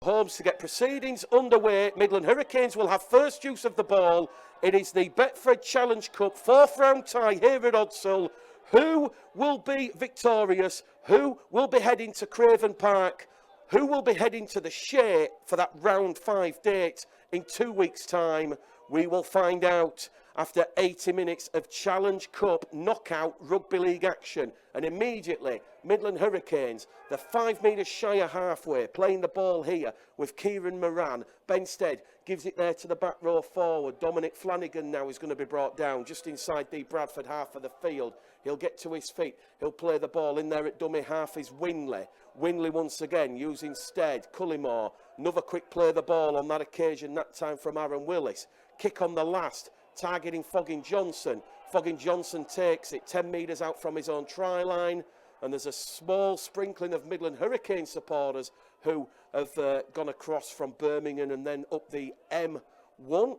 Holmes to get proceedings underway. Midland Hurricanes will have first use of the ball. It is the Bradford Challenge Cup 4th round tie here at Odsall. Who will be victorious? Who will be heading to Craven Park? Who will be heading to the Shea for that round 5 date in 2 weeks' time? We will find out after 80 minutes of Challenge Cup knockout rugby league action. And immediately, Midland Hurricanes, the 5 metres shy of halfway, playing the ball here with Kieran Moran. Benstead gives it there to the back row forward. Dominic Flanagan now is going to be brought down just inside the Bradford half of the field. He'll get to his feet. He'll play the ball in there at dummy half is Winley. Winley once again using Stead. Cullimore. Another quick play of the ball on that occasion, that time from Aaron Willis. Kick on the last, targeting Foggin Johnson. Foggin Johnson takes it 10 metres out from his own try line. And there's a small sprinkling of Midland Hurricane supporters who have gone across from Birmingham and then up the M1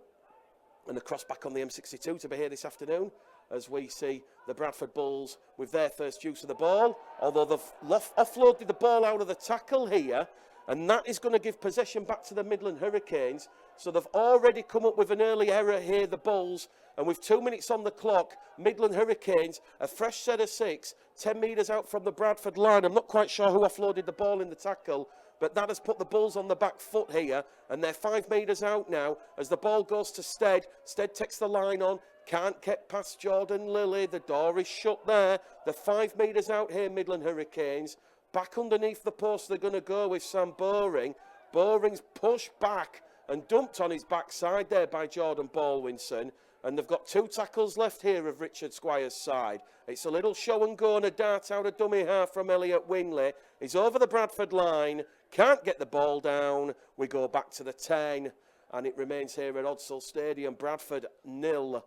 and across back on the M62 to be here this afternoon, as we see the Bradford Bulls with their first use of the ball, although they've offloaded the ball out of the tackle here, and that is going to give possession back to the Midland Hurricanes. So they've already come up with an early error here, the Bulls, and with 2 minutes on the clock, Midland Hurricanes, a fresh set of 6, 10 metres out from the Bradford line. I'm not quite sure who offloaded the ball in the tackle, but that has put the Bulls on the back foot here, and they're 5 metres out now as the ball goes to Stead. Stead takes the line on, can't get past Jordan Lilly, the door is shut there. They're 5 metres out here, Midland Hurricanes. Back underneath the post they're going to go with Sam Boring. Boring's pushed back and dumped on his backside there by Jordan Baldwinson. And they've got 2 tackles left here of Richard Squire's side. It's a little show and go and a dart out of dummy half from Elliot Winley. He's over the Bradford line, can't get the ball down. We go back to the 10 and it remains here at Odsall Stadium. Bradford 0,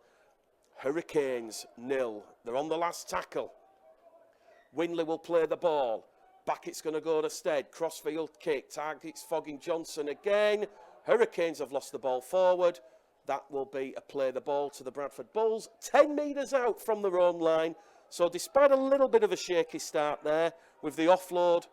Hurricanes 0. They're on the last tackle. Winley will play the ball. Back it's going to go to Stead. Crossfield kick, targets Foggin Johnson again. Hurricanes have lost the ball forward. That will be a play the ball to the Bradford Bulls, 10 metres out from their own line. So despite a little bit of a shaky start there, with the offload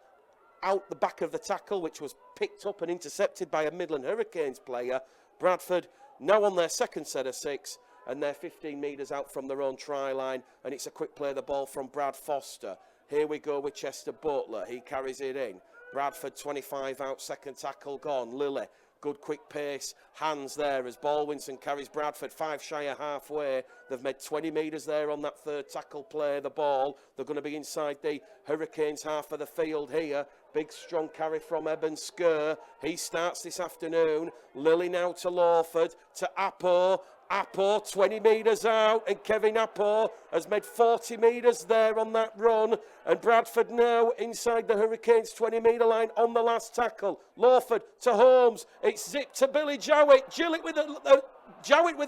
out the back of the tackle, which was picked up and intercepted by a Midland Hurricanes player, Bradford now on their second set of 6, and they're 15 metres out from their own try line, and it's a quick play the ball from Brad Foster. Here we go with Chester Butler, he carries it in. Bradford 25 out, second tackle gone. Lilly. Good quick pace, hands there as Baldwinson carries Bradford 5 shy of halfway. They've made 20 metres there on that third tackle play, the ball. They're going to be inside the Hurricanes half of the field here. Big strong carry from Eben Skur. He starts this afternoon. Lilly now to Lawford, to Appo. Appo 20 metres out, and Kevin Appo has made 40 metres there on that run. And Bradford now inside the Hurricanes 20 metre line on the last tackle. Lawford to Holmes. It's zipped to Billy Jowett. Jowett with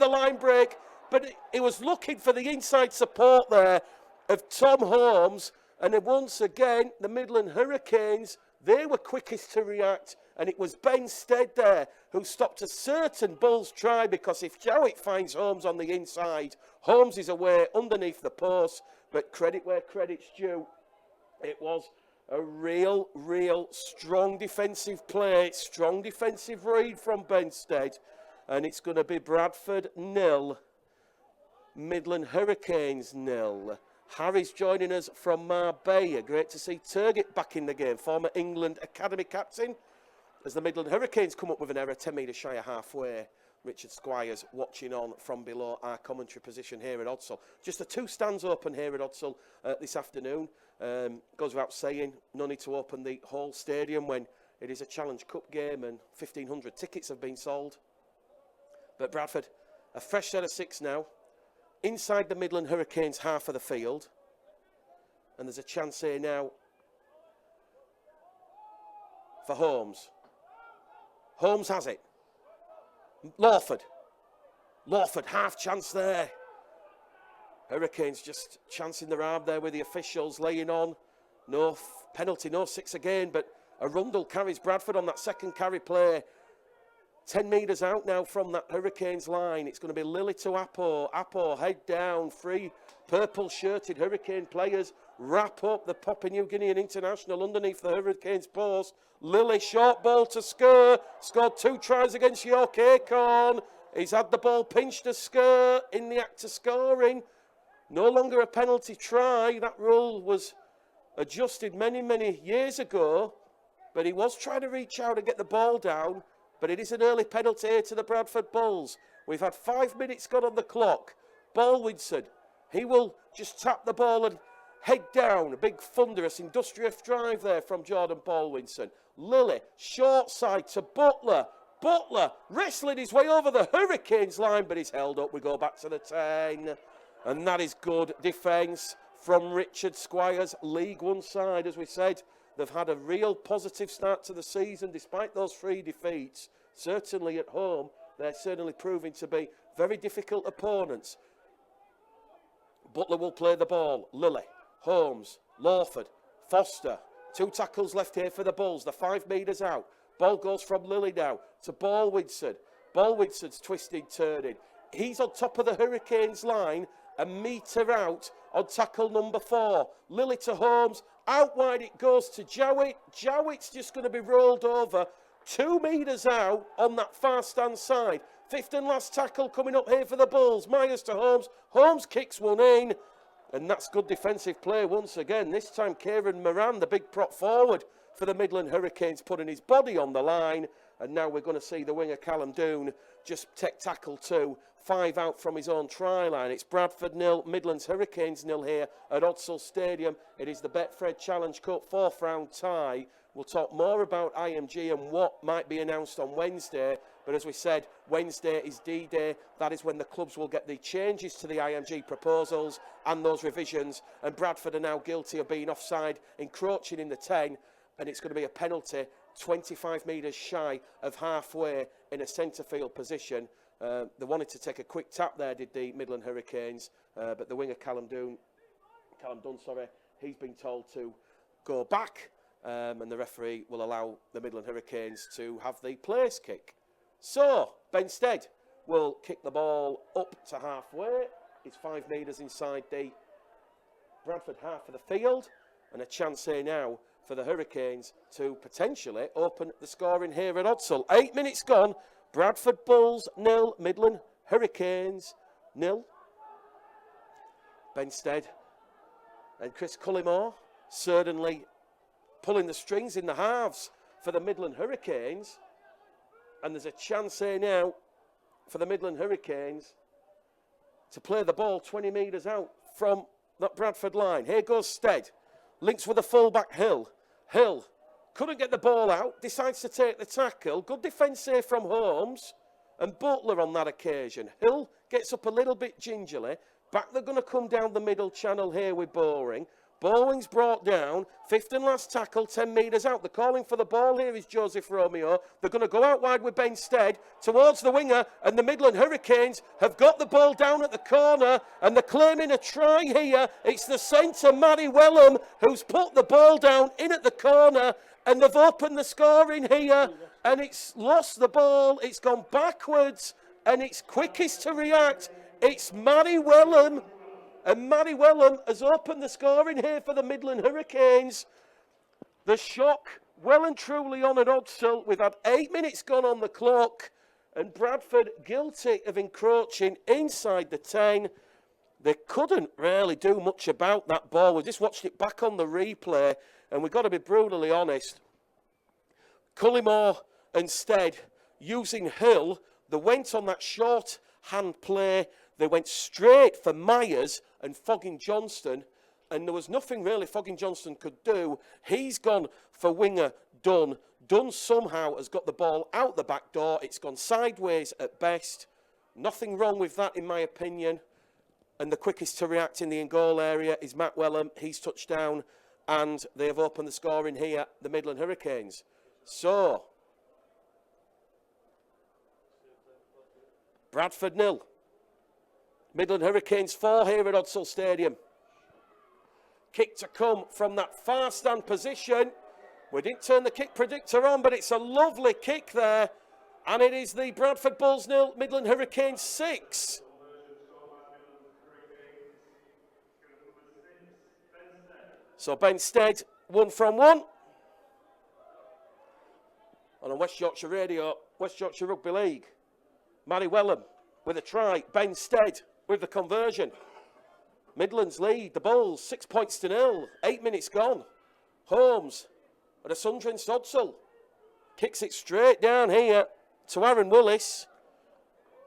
a line break, but he was looking for the inside support there of Tom Holmes. And then once again, the Midland Hurricanes, they were quickest to react. And it was Ben Stead there who stopped a certain Bulls try, because if Jowett finds Holmes on the inside, Holmes is away underneath the post. But credit where credit's due. It was a real strong defensive play, strong defensive read from Ben Stead. And it's going to be Bradford 0, Midland Hurricanes 0. Harry's joining us from Marbella. Great to see Turgett back in the game, former England Academy captain. As the Midland Hurricanes come up with an error, 10 metres shy of halfway. Richard Squires watching on from below our commentary position here at Odsall. Just the 2 stands open here at Odsall this afternoon. Goes without saying, no need to open the whole stadium when it is a Challenge Cup game and 1,500 tickets have been sold. But Bradford, a fresh set of 6 now. Inside the Midland Hurricanes half of the field. And there's a chance here now for Holmes. Holmes has it. Lawford, half chance there. Hurricanes just chancing their arm there with the officials, laying on. No penalty, no 6 again, but Arundel carries Bradford on that second carry play. 10 metres out now from that Hurricanes line. It's going to be Lily to Apo. Apo head down. 3 purple-shirted Hurricane players wrap up the Papua New Guinean international underneath the Hurricanes post. Lily, short ball to Skur. Scored 2 tries against York Acorn. He's had the ball pinched to Skur in the act of scoring. No longer a penalty try. That rule was adjusted many, many years ago. But he was trying to reach out and get the ball down. But it is an early penalty here to the Bradford Bulls. We've had 5 minutes gone on the clock. Baldwinson, he will just tap the ball and head down. A big thunderous industrious drive there from Jordan Baldwinson. Lily, short side to Butler. Butler wrestling his way over the Hurricanes line, but he's held up. We go back to the 10. And that is good defence from Richard Squires. League One side, as we said. They've had a real positive start to the season despite those 3 defeats. Certainly at home, they're certainly proving to be very difficult opponents. Butler will play the ball. Lily, Holmes, Lawford, Foster. 2 tackles left here for the Bulls. They're 5 metres out. Ball goes from Lily now to Baldwinson. Baldwinson's twisting, turning. He's on top of the Hurricanes line, a metre out on tackle number 4. Lily to Holmes. Out wide it goes to Jowett. Jowett's just going to be rolled over 2 metres out on that far stand side. 5th and last tackle coming up here for the Bulls. Myers to Holmes. Holmes kicks one in. And that's good defensive play once again. This time Kieran Moran, the big prop forward for the Midland Hurricanes, putting his body on the line. And now we're going to see the winger Callum Doon just take tackle 2. 5 out from his own try line. It's Bradford 0, Midlands Hurricanes 0 here at Odsal Stadium. It is the Betfred Challenge Cup 4th round tie. We'll talk more about IMG and what might be announced on Wednesday. But as we said, Wednesday is D-Day. That is when the clubs will get the changes to the IMG proposals and those revisions. And Bradford are now guilty of being offside, encroaching in the 10. And it's going to be a penalty 25 metres shy of halfway in a centre field position. They wanted to take a quick tap there, did the Midland Hurricanes, but the winger Callum Dunn, he's been told to go back, and the referee will allow the Midland Hurricanes to have the place kick. So, Benstead will kick the ball up to halfway. It's 5 metres inside the Bradford half of the field, and a chance here now for the Hurricanes to potentially open the scoring here at Odsal. 8 minutes gone. Bradford Bulls 0, Midland Hurricanes 0. Benstead and Chris Cullimore certainly pulling the strings in the halves for the Midland Hurricanes. And there's a chance here now for the Midland Hurricanes to play the ball 20 metres out from that Bradford line. Here goes Stead. Links with the fullback Hill. Hill couldn't get the ball out, decides to take the tackle. Good defence here from Holmes and Butler on that occasion. Hill gets up a little bit gingerly. Back they're going to come down the middle channel here with Bowring. Bowling's brought down. 5th and last tackle, 10 metres out. The calling for the ball here is Joseph Romeo. They're going to go out wide with Benstead towards the winger, and the Midland Hurricanes have got the ball down at the corner, and they're claiming a try here. It's the centre, Matty Wellham, who's put the ball down in at the corner, and they've opened the scoring here, and it's lost the ball. It's gone backwards, and it's quickest to react. It's Matty Wellham. And Matty Wellham has opened the scoring here for the Midland Hurricanes. The shock well and truly on at Odsal. We've had 8 minutes gone on the clock. And Bradford guilty of encroaching inside the 10. They couldn't really do much about that ball. We just watched it back on the replay. And we've got to be brutally honest. Cullimore and Stead using Hill. They went on that short hand play. They went straight for Myers and Fogging Johnston, and there was nothing really Fogging Johnston could do. He's gone for winger Dunn. Dunn somehow has got the ball out the back door. It's gone sideways at best. Nothing wrong with that, in my opinion. And the quickest to react in the in-goal area is Matt Wellham. He's touched down, and they have opened the scoring here, the Midland Hurricanes. So, Bradford 0. Midland Hurricanes 4 here at Odsal Stadium. Kick to come from that far stand position. We didn't turn the kick predictor on, but it's a lovely kick there. And it is the Bradford Bulls 0, Midland Hurricanes 6. So Ben Stead, 1 from 1. And on West Yorkshire Radio, West Yorkshire Rugby League, Matty Wellham with a try. Ben Stead with the conversion. Midlands lead the Bulls 6 points to 0. 8 minutes gone. Holmes at a Sundrin Stodsell. Kicks it straight down here to Aaron Willis.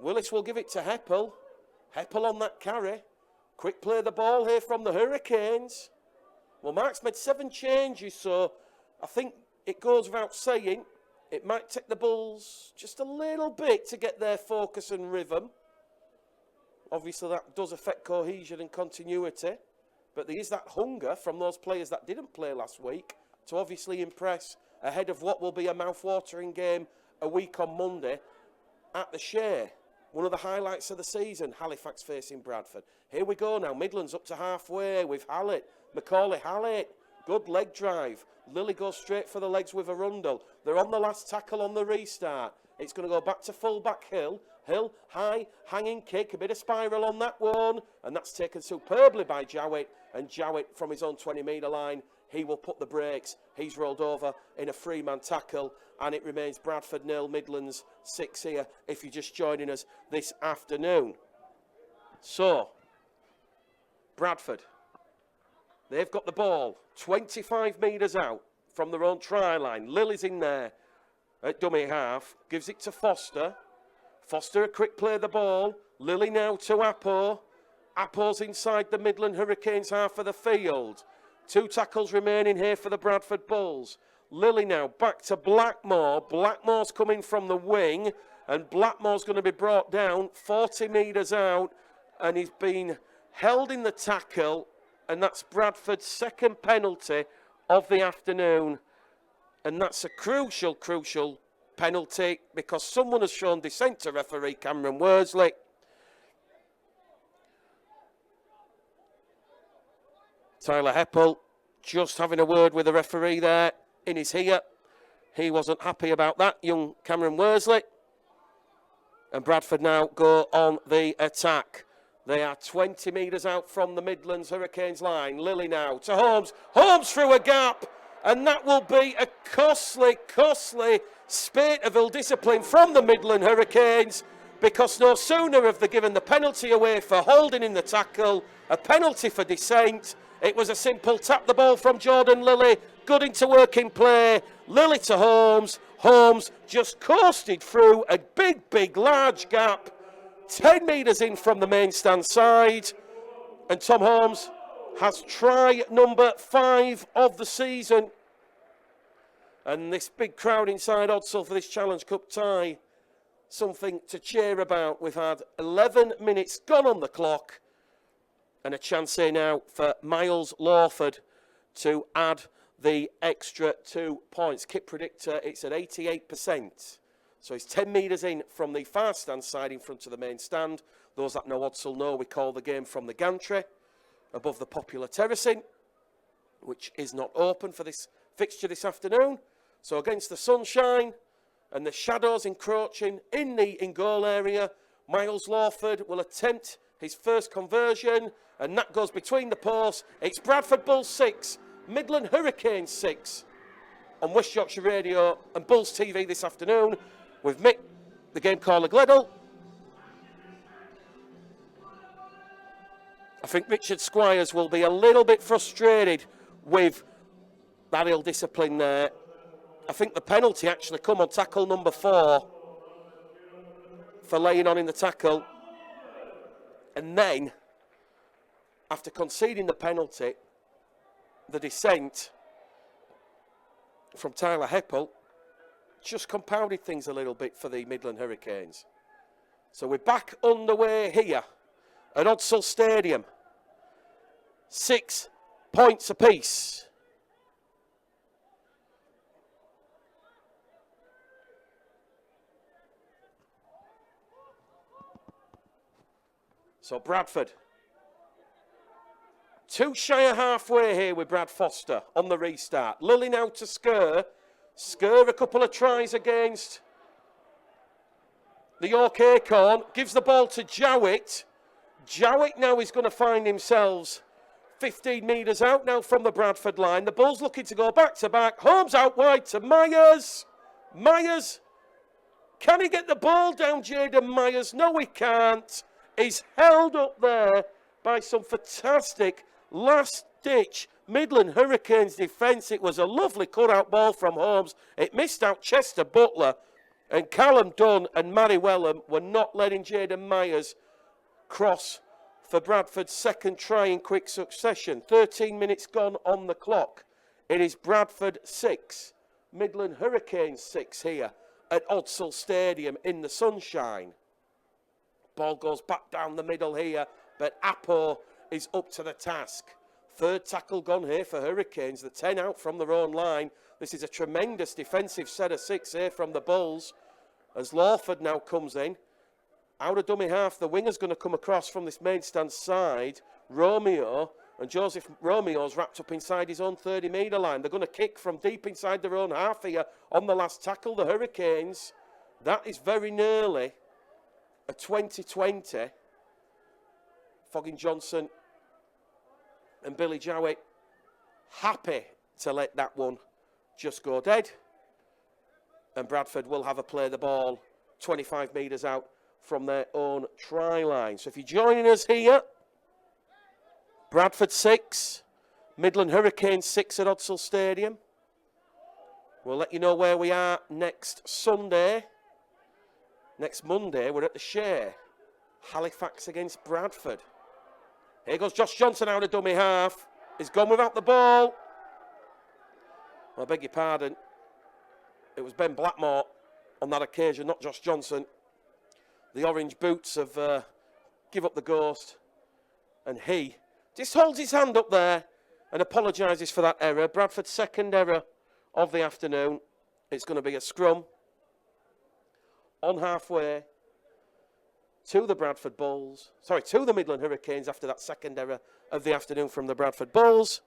Willis will give it to Heppel. Heppel on that carry. Quick play the ball here from the Hurricanes. Well, Mark's made 7 changes, so I think it goes without saying it might take the Bulls just a little bit to get their focus and rhythm. Obviously, that does affect cohesion and continuity, but there is that hunger from those players that didn't play last week to obviously impress ahead of what will be a mouth-watering game a week on Monday at the Share. One of the highlights of the season, Halifax facing Bradford. Here we go now, Midlands up to halfway with Hallett. Macaulay Hallett, good leg drive. Lilly goes straight for the legs with a rundle. They're on the last tackle on the restart. It's going to go back to full-back Hill. Hill, high, hanging kick, a bit of spiral on that one. And that's taken superbly by Jowett. And Jowett from his own 20-metre line, he will put the brakes. He's rolled over in a three-man tackle. And it remains Bradford 0, Midlands 6 here, if you're just joining us this afternoon. So, Bradford, they've got the ball 25 metres out from their own try line. Lilly's in there at dummy half, gives it to Foster. Foster a quick play the ball. Lilly now to Appo. Appo's inside the Midland Hurricanes half of the field. 2 tackles remaining here for the Bradford Bulls. Lilly now back to Blackmore. Blackmore's coming from the wing, and Blackmore's going to be brought down 40 metres out, and he's been held in the tackle, and that's Bradford's second penalty of the afternoon. And that's a crucial penalty because someone has shown dissent to referee Cameron Worsley. Tyler Heppel just having a word with the referee there in his ear. He wasn't happy about that, young Cameron Worsley. And Bradford now go on the attack. They are 20 metres out from the Midlands Hurricanes line. Lilly now to Holmes. Holmes through a gap. And that will be a costly spate of ill discipline from the Midland Hurricanes, because no sooner have they given the penalty away for holding in the tackle, a penalty for dissent. It was a simple tap the ball from Jordan Lilly, good into working play. Lilly to Holmes. Holmes just coasted through a big, large gap, 10 metres in from the main stand side. And Tom Holmes has try number 5 of the season. And this big crowd inside Odsall for this Challenge Cup tie, something to cheer about. We've had 11 minutes gone on the clock, and a chance here now for Miles Lawford to add the extra 2 points. Kit predictor, it's at 88%. So he's 10 metres in from the far stand side in front of the main stand. Those that know Odsall know we call the game from the gantry above the popular terracing, which is not open for this fixture this afternoon. So against the sunshine and the shadows encroaching in the in-goal area, Miles Lawford will attempt his first conversion, and that goes between the posts. It's Bradford Bulls 6, Midland Hurricanes 6 on West Yorkshire Radio and Bulls TV this afternoon with Mick, the game caller Gleddle. I think Richard Squires will be a little bit frustrated with that ill discipline there. I think the penalty actually come on tackle number 4 for laying on in the tackle. And then, after conceding the penalty, the dissent from Tyler Heppel just compounded things a little bit for the Midland Hurricanes. So we're back underway here at Odsall Stadium. 6 points apiece. So Bradford, 2 shy of halfway here with Brad Foster on the restart. Lilly now to Skur. Skur a couple of tries against The York Acorn gives the ball to Jowett. Jowett now is going to find himself 15 metres out now from the Bradford line. The Bulls looking to go back to back. Holmes out wide to Myers. Myers, can he get the ball down, Jaden Myers? No, he can't. He's held up there by some fantastic last-ditch Midland Hurricanes defence. It was a lovely cut-out ball from Holmes. It missed out Chester Butler. And Callum Dunn and Matty Wellham were not letting Jaden Myers cross for Bradford's second try in quick succession. 13 minutes gone on the clock. It is Bradford 6, Midland Hurricanes 6 here at Odsall Stadium in the sunshine. Ball goes back down the middle here, but Apo is up to the task. Third tackle gone here for Hurricanes, the 10 out from their own line. This is a tremendous defensive set of 6 here from the Bulls. As Lawford now comes in, out of dummy half, the winger's going to come across from this main stand side. Romeo, and Joseph Romeo's wrapped up inside his own 30-metre line. They're going to kick from deep inside their own half here on the last tackle, the Hurricanes. That is very nearly a 20-20. Foggin Johnson and Billy Jowett happy to let that one just go dead. And Bradford will have a play the ball 25 metres out from their own try line. So if you're joining us here, Bradford 6, Midland Hurricanes 6 at Odsall Stadium. We'll let you know where we are next Sunday. Next Monday, we're at the Share. Halifax against Bradford. Here goes Josh Johnson out of dummy half. He's gone without the ball. I beg your pardon. It was Ben Blackmore on that occasion, not Josh Johnson. The orange boots have give up the ghost. And he just holds his hand up there and apologises for that error. Bradford's second error of the afternoon. It's going to be a scrum on halfway to the Bradford Bulls. Sorry, to the Midland Hurricanes after that second error of the afternoon from the Bradford Bulls.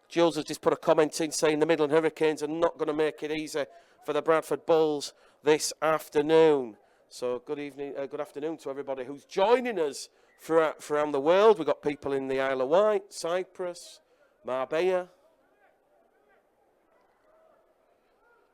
Jules has just put a comment in saying the Midland Hurricanes are not going to make it easy for the Bradford Bulls this afternoon. So good evening, good afternoon to everybody who's joining us from around the world. We've got people in the Isle of Wight, Cyprus, Marbella.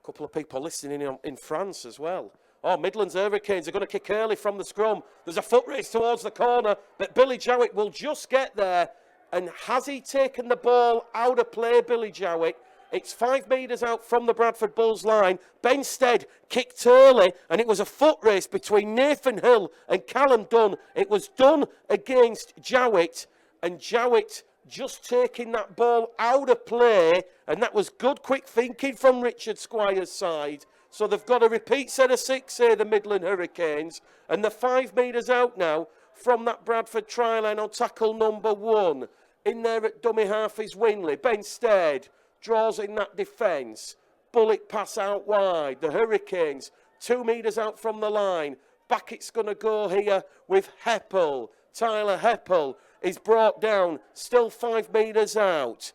A couple of people listening in France as well. Oh, Midlands Hurricanes are going to kick early from the scrum. There's a foot race towards the corner, but Billy Jowett will just get there. And has he taken the ball out of play, Billy Jowett? It's 5 metres out from the Bradford Bulls line. Ben Stead kicked early, and it was a foot race between Nathan Hill and Callum Dunn. It was Dunn against Jowett, and Jowett just taking that ball out of play, and that was good, quick thinking from Richard Squire's side. So they've got a repeat set of 6 here, the Midland Hurricanes, and they're 5 metres out now from that Bradford try line on tackle number 1. In there at dummy half is Winley. Ben Stead draws in that defence. Bullet pass out wide. The Hurricanes 2 metres out from the line. Back it's going to go here with Heppel. Tyler Heppel is brought down, still 5 metres out.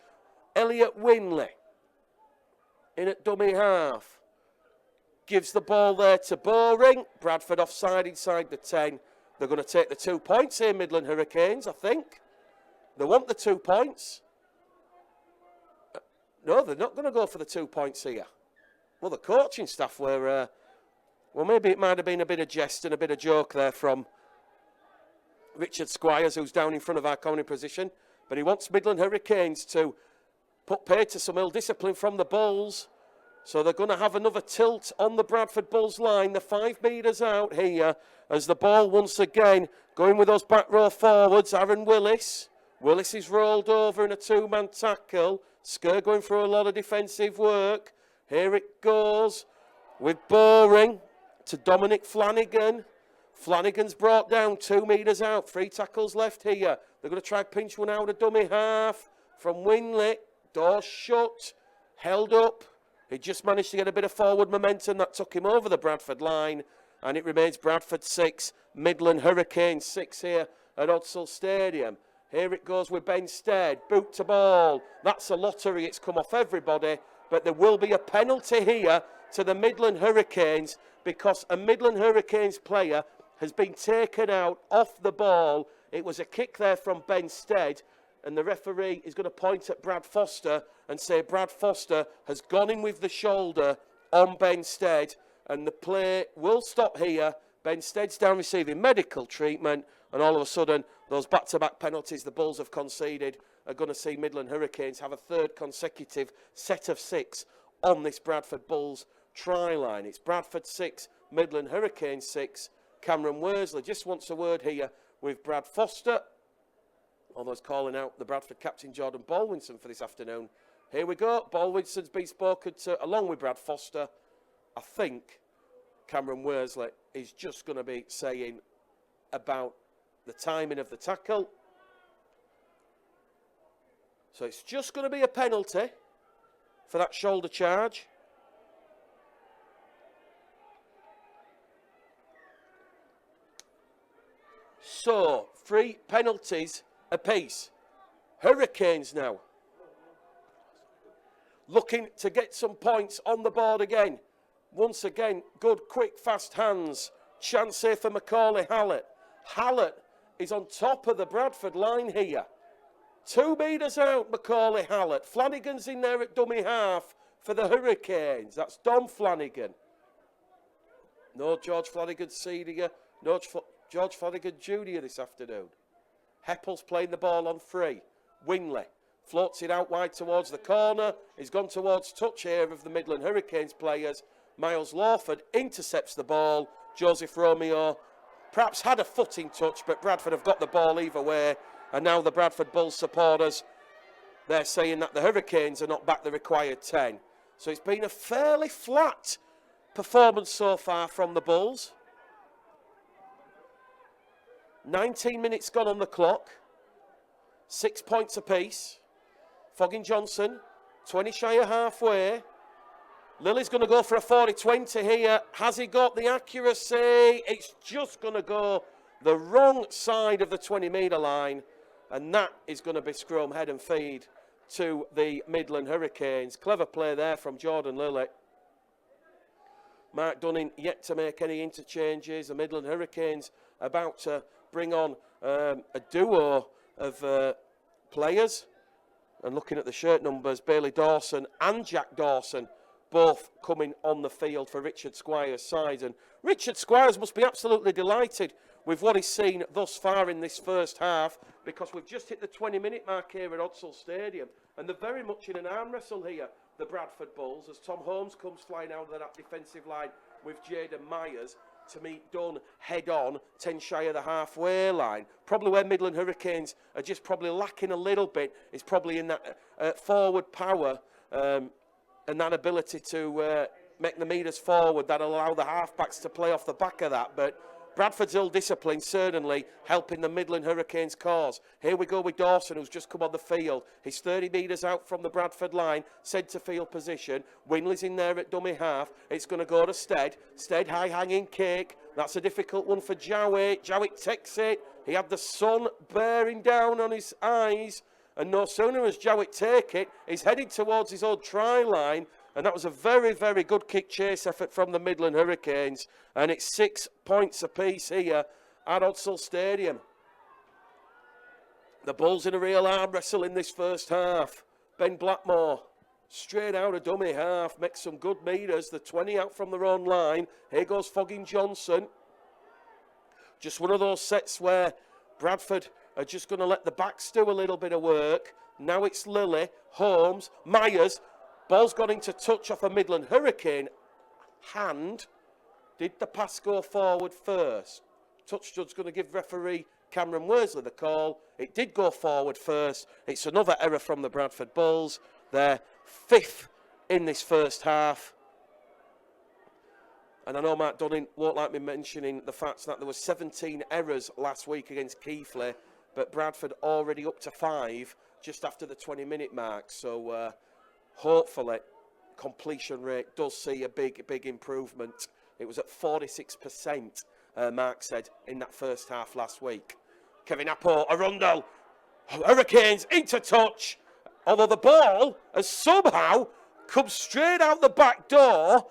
Elliot Winley in at dummy half. Gives the ball there to Boring. Bradford offside inside the 10. They're going to take the 2 points here, Midland Hurricanes, I think. They want the 2 points. No, they're not going to go for the 2 points here. Well, the coaching staff were, well, maybe it might have been a bit of jest and a bit of joke there from Richard Squires, who's down in front of our corner position. But he wants Midland Hurricanes to put pay to some ill discipline from the Bulls. So they're going to have another tilt on the Bradford Bulls line. They're 5 metres out here as the ball once again going with those back row forwards. Aaron Willis. Willis is rolled over in a 2-man tackle. Skur going through a lot of defensive work. Here it goes with Boring to Dominic Flanagan. Flanagan's brought down 2 metres out. 3 tackles left here. They're going to try pinch one out of dummy half from Winley. Door shut. Held up. He just managed to get a bit of forward momentum that took him over the Bradford line. And it remains Bradford 6, Midland Hurricanes 6 here at Odsall Stadium. Here it goes with Ben Stead. Boot to ball. That's a lottery. It's come off everybody. But there will be a penalty here to the Midland Hurricanes. because a Midland Hurricanes player has been taken out off the ball. It was a kick there from Ben Stead, and the referee is going to point at Brad Foster and say Brad Foster has gone in with the shoulder on Ben Stead, and the play will stop here. Ben Stead's down receiving medical treatment, and all of a sudden, those back-to-back penalties the Bulls have conceded are going to see Midland Hurricanes have a third consecutive set of 6 on this Bradford Bulls try line. It's Bradford 6, Midland Hurricanes 6. Cameron Worsley just wants a word here with Brad Foster, although he's calling out the Bradford captain Jordan Baldwinson for this afternoon. Here we go. Baldwinson's been spoken to along with Brad Foster. I think Cameron Worsley is just going to be saying about the timing of the tackle. So it's just going to be a penalty for that shoulder charge. So 3 penalties apiece. Hurricanes now looking to get some points on the board again. Once again, good, quick, fast hands. Chance here for Macaulay Hallett. Hallett is on top of the Bradford line here. 2 metres out, Macaulay Hallett. Flanagan's in there at dummy half for the Hurricanes. That's Dom Flanagan. No George Flanagan Senior, no George Flanagan Junior this afternoon. Heppel's playing the ball on free. Wingley floats it out wide towards the corner. He's gone towards touch here of the Midland Hurricanes players. Miles Lawford intercepts the ball. Joseph Romeo perhaps had a footing touch, but Bradford have got the ball either way. And now the Bradford Bulls supporters, they're saying that the Hurricanes are not back the required 10. So it's been a fairly flat performance so far from the Bulls. 19 minutes gone on the clock. 6 points apiece. Foggin Johnson, 20 shy of halfway. Lily's going to go for a 40-20 here. Has he got the accuracy? It's just going to go the wrong side of the 20-metre line. And that is going to be scrum, head and feed to the Midland Hurricanes. Clever play there from Jordan Lilly. Mark Dunning yet to make any interchanges. The Midland Hurricanes about to bring on a duo of players. And looking at the shirt numbers, Bailey Dawson and Jack Dawson both coming on the field for Richard Squires' side. And Richard Squires must be absolutely delighted with what he's seen thus far in this first half, because we've just hit the 20-minute mark here at Odsall Stadium, and they're very much in an arm wrestle here, the Bradford Bulls, as Tom Holmes comes flying out of that defensive line with Jaden Myers to meet Dunn head-on, 10 shy of the halfway line. Probably where Midland Hurricanes are just probably lacking a little bit is probably in that forward power and that ability to make the meters forward that allow the halfbacks to play off the back of that. But Bradford's ill-discipline certainly helping the Midland Hurricanes cause. Here we go with Dawson, who's just come on the field. He's 30 metres out from the Bradford line, centre-field position. Winley's in there at dummy half. It's going to go to Stead. Stead, high-hanging kick. That's a difficult one for Jowett. Jowett takes it. He had the sun bearing down on his eyes. And no sooner as Jowett take it, he's heading towards his own try line. And that was a very, very good kick chase effort from the Midland Hurricanes. And it's 6 points apiece here at Odsall Stadium. The Bulls in a real arm wrestle in this first half. Ben Blackmore straight out of dummy half, makes some good meters. The 20 out from their own line. Here goes Foggin Johnson. Just one of those sets where Bradford are just going to let the backs do a little bit of work. Now it's Lilly, Holmes, Myers. Ball's gone into touch off a Midland Hurricane hand. Did the pass go forward first? Touch judge going to give referee Cameron Worsley the call. It did go forward first. It's another error from the Bradford Bulls. They're 5th in this first half. And I know Mark Dunning won't like me mentioning the fact that there were 17 errors last week against Keighley, but Bradford already up to 5 just after the 20-minute mark. So hopefully completion rate does see a big improvement. It was at 46%, Mark said, in that first half last week. Kevin Appo, Arundel, Hurricanes into touch. Although the ball has somehow come straight out the back door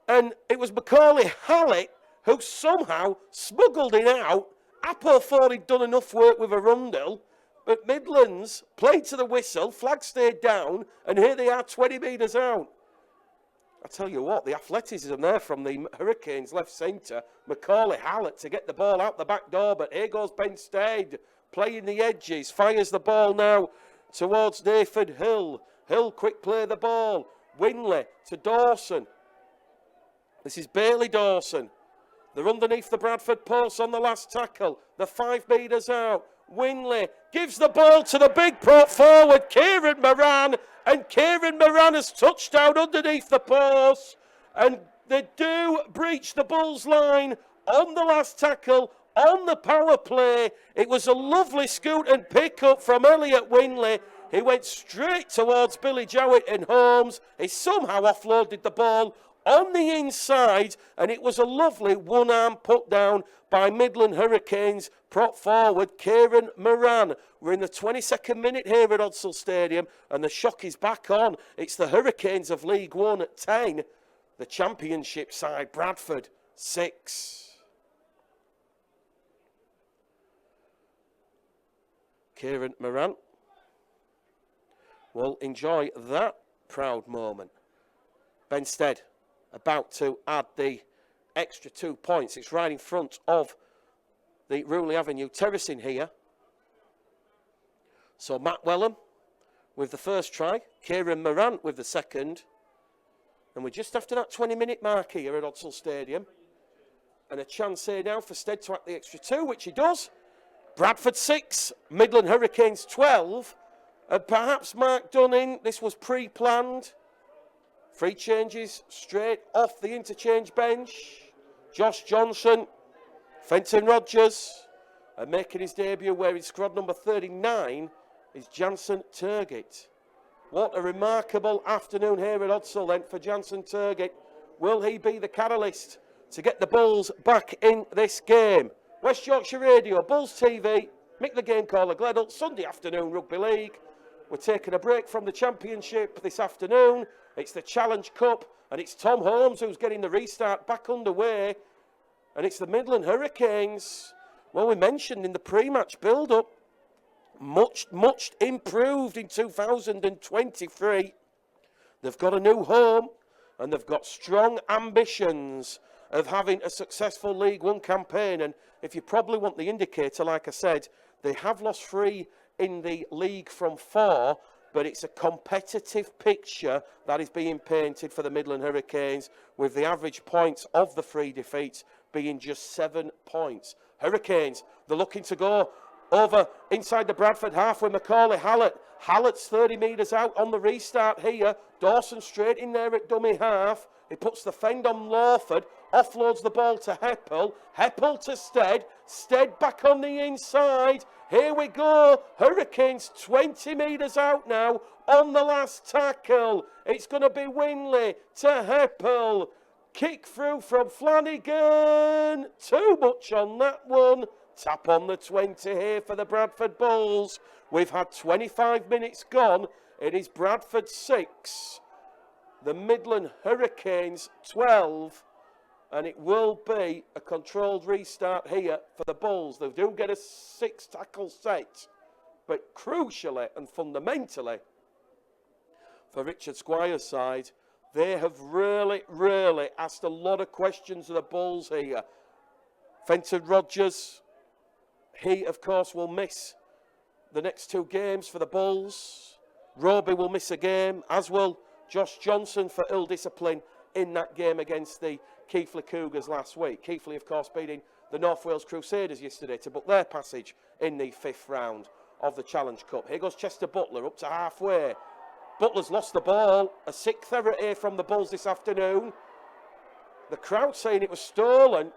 And it was Macaulay Hallett who somehow smuggled it out. Appo thought he'd done enough work with a rundle, but Midlands played to the whistle, flag stayed down, and here they are 20 metres out. I tell you what, the athleticism there from the Hurricanes left centre. Macaulay Hallett to get the ball out the back door, but here goes Benstead playing the edges, fires the ball now towards Nathan Hill. Hill quick play the ball. Winley to Dawson. This is Bailey Dawson. They're underneath the Bradford post on the last tackle. They're 5 metres out. Winley gives the ball to the big prop forward, Kieran Moran, and Kieran Moran has touched down underneath the post, and they do breach the Bulls line on the last tackle, on the power play. It was a lovely scoot and pick up from Elliot Winley. He went straight towards Billy Jowett and Holmes. He somehow offloaded the ball on the inside, and it was a lovely one-arm put down by Midland Hurricanes prop forward Kieran Moran. We're in the 22nd minute here at Odsal Stadium, and the shock is back on. It's the Hurricanes of League One at 10. The championship side, Bradford, 6. Kieran Moran will enjoy that proud moment. Benstead about to add the extra 2 points. It's right in front of the Rooney Avenue terracing here. So Matt Wellham with the first try, Kieran Moran with the second. And we're just after that 20-minute mark here at Odsal Stadium. And a chance here now for Stead to add the extra 2, which he does. Bradford 6, Midland Hurricanes 12. And perhaps Mark Dunning, this was pre-planned. 3 changes straight off the interchange bench. Josh Johnson, Fenton Rogers, and making his debut wearing squad number 39 is Jansen Turgett. What a remarkable afternoon here at Odsal then for Jansen Turgett. Will he be the catalyst to get the Bulls back in this game? West Yorkshire Radio, Bulls TV, Mick the Game Caller, Gleddle, Sunday afternoon Rugby League. We're taking a break from the Championship this afternoon. It's the Challenge Cup, and it's Tom Holmes who's getting the restart back underway. And it's the Midland Hurricanes. Well, we mentioned in the pre-match build-up, much improved in 2023. They've got a new home, and they've got strong ambitions of having a successful League One campaign. And if you probably want the indicator, like I said, they have lost 3 in the league from 4, but it's a competitive picture that is being painted for the Midland Hurricanes, with the average points of the 3 defeats being just 7 points. Hurricanes, they're looking to go over inside the Bradford half with Macaulay Hallett. Hallett's 30 metres out on the restart here. Dawson straight in there at dummy half. He puts the fend on Lawford, offloads the ball to Heppel. Heppel to Stead. Stead back on the inside. Here we go. Hurricanes 20 metres out now on the last tackle. It's going to be Winley to Heppel. Kick through from Flanagan. Too much on that one. Tap on the 20 here for the Bradford Bulls. We've had 25 minutes gone. It is Bradford 6, the Midland Hurricanes 12, and it will be a controlled restart here for the Bulls. They do get a 6 tackle set, but crucially and fundamentally for Richard Squire's side, they have really asked a lot of questions of the Bulls here. Fenton Rogers, he of course will miss the next 2 games for the Bulls. Roby will miss a game, as will Josh Johnson for ill discipline in that game against the Keighley Cougars last week. Keighley, of course, beating the North Wales Crusaders yesterday to book their passage in the 5th round of the Challenge Cup. Here goes Chester Butler up to halfway. Butler's lost the ball. A 6th error here from the Bulls this afternoon. The crowd saying it was stolen.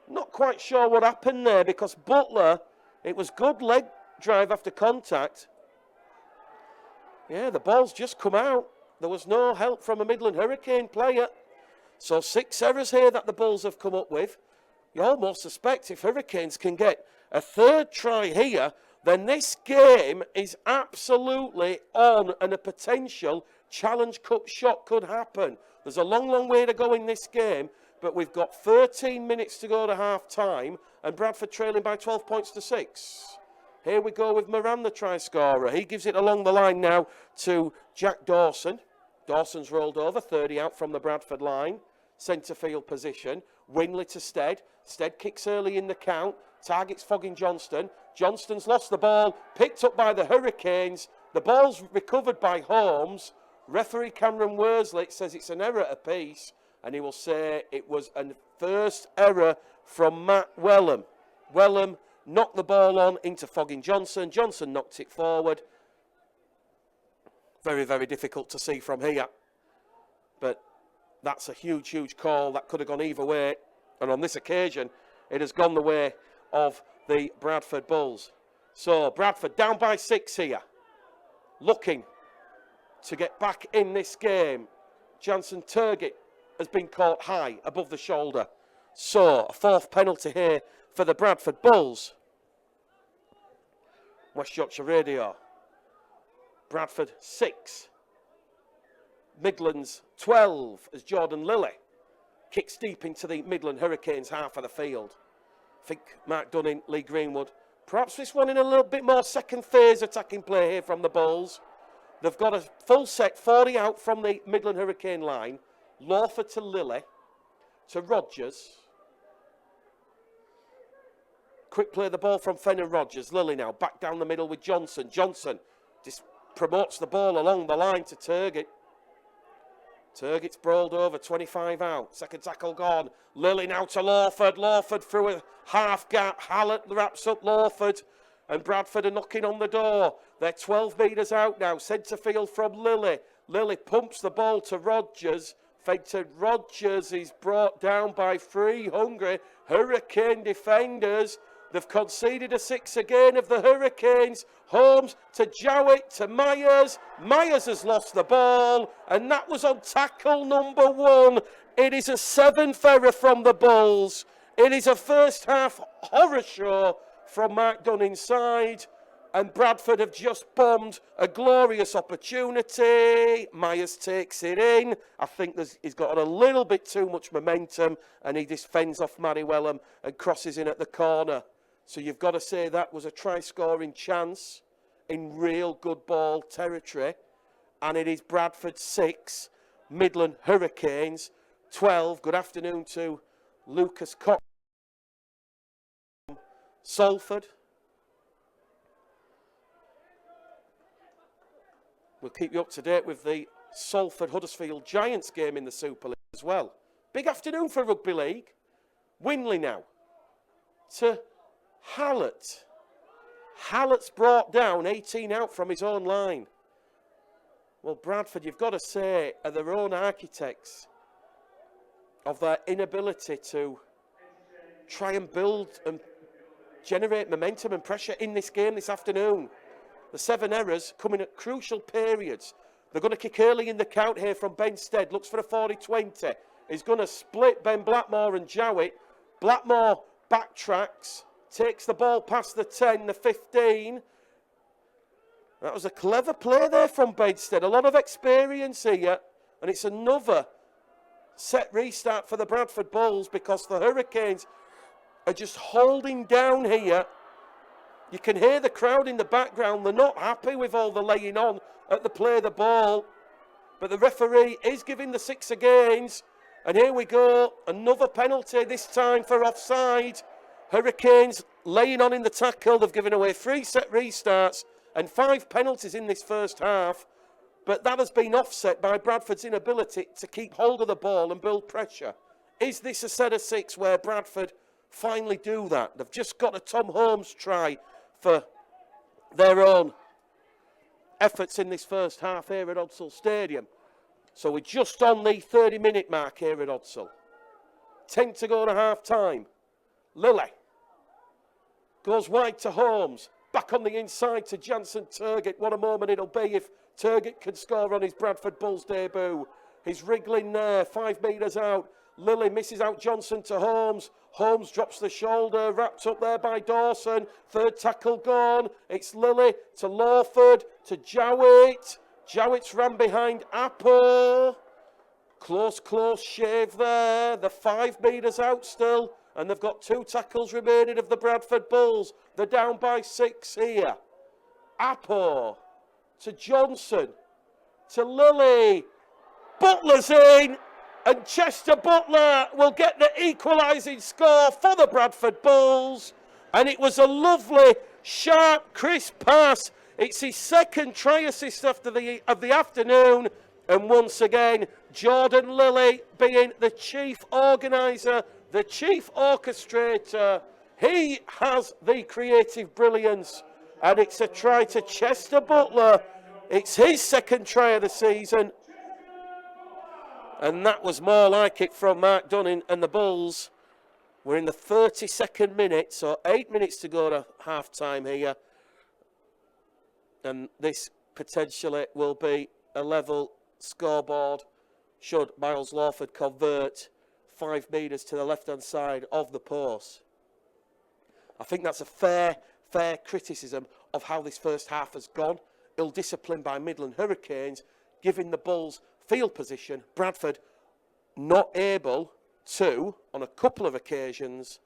Not quite sure what happened there, because Butler, it was good leg drive after contact. Yeah, the ball's just come out. There was no help from a Midland Hurricane player. So 6 errors here that the Bulls have come up with. You almost suspect if Hurricanes can get a 3rd try here, then this game is absolutely on, and a potential Challenge Cup shot could happen. There's a long, long way to go in this game, but we've got 13 minutes to go to half-time, and Bradford trailing by 12 points to 6. Here we go with Moran, the try scorer. He gives it along the line now to Jack Dawson. Dawson's rolled over, 30 out from the Bradford line. Centre field position. Winley to Stead. Stead kicks early in the count. Targets Fogging Johnston. Johnston's lost the ball. Picked up by the Hurricanes. The ball's recovered by Holmes. Referee Cameron Worsley says it's an error apiece. And he will say it was a first error from Matt Wellham. Wellham knocked the ball on into Fogging Johnson. Johnson knocked it forward. Very, very difficult to see from here. But that's a huge, huge call. That could have gone either way. And on this occasion, it has gone the way of the Bradford Bulls. So Bradford down by 6 here. Looking to get back in this game. Jansen Turgett has been caught high above the shoulder. So a 4th penalty here for the Bradford Bulls. West Yorkshire Radio. Bradford 6. Midlands 12 as Jordan Lilly kicks deep into the Midland Hurricanes half of the field. I think Mark Dunning, Lee Greenwood. Perhaps this one in a little bit more second phase attacking play here from the Bulls. They've got a full set, 40 out from the Midland Hurricane line. Lawford to Lilly to Rogers. Quick play the ball from Fenn Rogers. Lilly now back down the middle with Johnson. Johnson just promotes the ball along the line to Turgett. Turgett's brawled over, 25 out. Second tackle gone. Lilly now to Lawford. Lawford through a half gap. Hallett wraps up Lawford. And Bradford are knocking on the door. They're 12 metres out now. Centre field from Lilly. Lilly pumps the ball to Rogers. Fake to Rogers. He's brought down by 3 hungry Hurricane defenders. They've conceded a 6 again of the Hurricanes. Holmes to Jowett to Myers. Myers has lost the ball, and that was on tackle number 1. It is a 7th error from the Bulls. It is a first half horror show from Mark Dunning's side, and Bradford have just bombed a glorious opportunity. Myers takes it in. I think he's got a little bit too much momentum, and he just fends off Matty Wellham and crosses in at the corner. So you've got to say that was a try-scoring chance in real good ball territory. And it is Bradford 6, Midland Hurricanes 12. Good afternoon to Lucas Cox. Salford. We'll keep you up to date with the Salford-Huddersfield Giants game in the Super League as well. Big afternoon for Rugby League. Winley now to Hallett. Hallett's brought down, 18 out from his own line. Well, Bradford, you've got to say, are their own architects of their inability to try and build and generate momentum and pressure in this game this afternoon. The 7 errors coming at crucial periods. They're going to kick early in the count here from Ben Stead. Looks for a 40-20. He's going to split Ben Blackmore and Jowett. Blackmore backtracks. Takes the ball past the 10, the 15. That was a clever play there from Bedstead. A lot of experience here. And it's another set restart for the Bradford Bulls because the Hurricanes are just holding down here. You can hear the crowd in the background. They're not happy with all the laying on at the play of the ball. But the referee is giving the 6 against. And here we go. Another penalty, this time for offside. Hurricanes laying on in the tackle. They've given away 3 set restarts and 5 penalties in this first half. But that has been offset by Bradford's inability to keep hold of the ball and build pressure. Is this a set of 6 where Bradford finally do that? They've just got a Tom Holmes try for their own efforts in this first half here at Odsal Stadium. So we're just on the 30-minute mark here at Odsal. 10 to go to half-time. Lilly goes wide to Holmes. Back on the inside to Jansen Turgett. What a moment it'll be if Turgett can score on his Bradford Bulls debut. He's wriggling there, 5 metres out. Lilly misses out Johnson to Holmes. Holmes drops the shoulder, wrapped up there by Dawson. 3rd tackle gone. It's Lilly to Lawford to Jowett. Jowett's ran behind Apple. Close shave there. They're 5 metres out still. And they've got 2 tackles remaining of the Bradford Bulls. They're down by 6 here. Apo to Johnson to Lilly. Butler's in. And Chester Butler will get the equalising score for the Bradford Bulls. And it was a lovely, sharp, crisp pass. It's his second try assist of the afternoon. And once again, Jordan Lilly being the chief organiser, the chief orchestrator. He has the creative brilliance. And it's a try to Chester Butler. It's his second try of the season. And that was more like it from Mark Dunning and the Bulls. We're in the 32nd minute, so 8 minutes to go to half-time here. And this potentially will be a level scoreboard should Miles Lawford convert 5 metres to the left-hand side of the post. I think that's a fair criticism of how this first half has gone. Ill-disciplined by Midland Hurricanes, giving the Bulls field position. Bradford not able to, on a couple of occasions,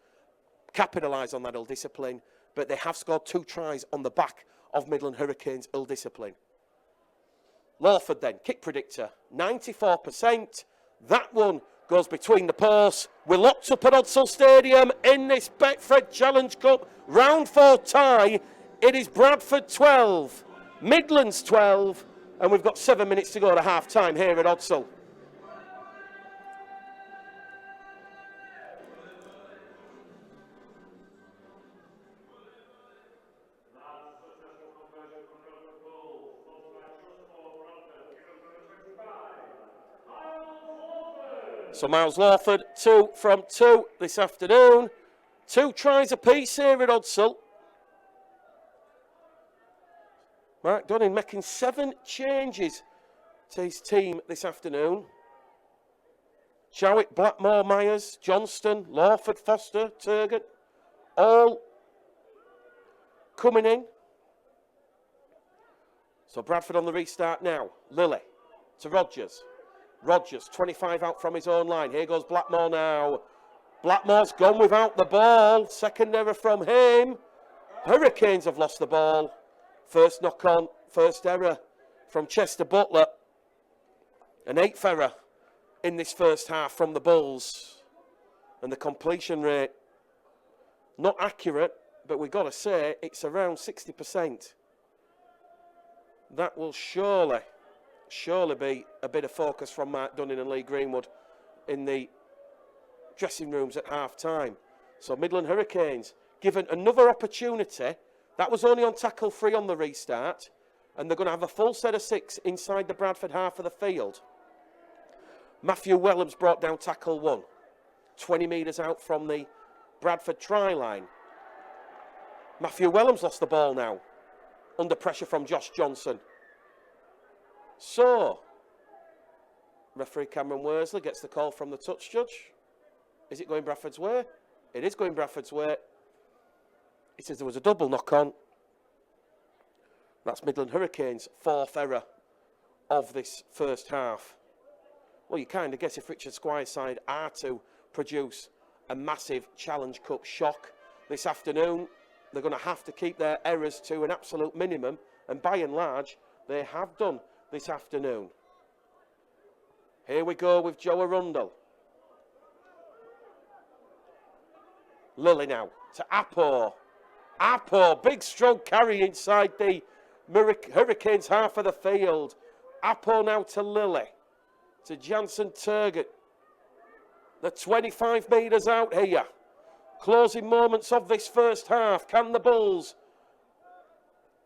capitalise on that ill-discipline, but they have scored 2 tries on the back of Midland Hurricanes' ill-discipline. Lawford then, kick predictor, 94%. That one goes between the posts. We're locked up at Odsal Stadium in this Betfred Challenge Cup round 4 tie. It is Bradford 12, Midlands 12, and we've got 7 minutes to go to half-time here at Odsal. So Miles Lawford, 2 from 2 this afternoon. 2 tries apiece here at Odsal. Mark Dunning making 7 changes to his team this afternoon. Jowett, Blackmore, Myers, Johnston, Lawford, Foster, Turgot, all coming in. So Bradford on the restart now. Lilly to Rogers. Rogers, 25 out from his own line. Here goes Blackmore now. Blackmore's gone without the ball. Second error from him. Hurricanes have lost the ball. First knock on, first error from Chester Butler. An 8th error in this first half from the Bulls. And the completion rate, not accurate, but we've got to say it's around 60%. That will surely be a bit of focus from Mark Dunning and Lee Greenwood in the dressing rooms at half-time. So Midland Hurricanes given another opportunity. That was only on tackle 3 on the restart, and they're going to have a full set of 6 inside the Bradford half of the field. Matthew Wellham's brought down tackle 1, 20 metres out from the Bradford try line. Matthew Wellham's lost the ball now, under pressure from Josh Johnson. So, referee Cameron Worsley gets the call from the touch judge. Is it going Bradford's way? It is going Bradford's way. He says there was a double knock on. That's Midland Hurricanes' 4th error of this first half. Well, you kind of guess if Richard Squire's side are to produce a massive Challenge Cup shock this afternoon, they're going to have to keep their errors to an absolute minimum, and by and large, they have done this afternoon. Here we go with Joe Arundel. Lilly now to Apo. Apo, big stroke carry inside the Hurricanes half of the field. Apo now to Lilly. To Jansen Turgot. They're 25 metres out here. Closing moments of this first half. Can the Bulls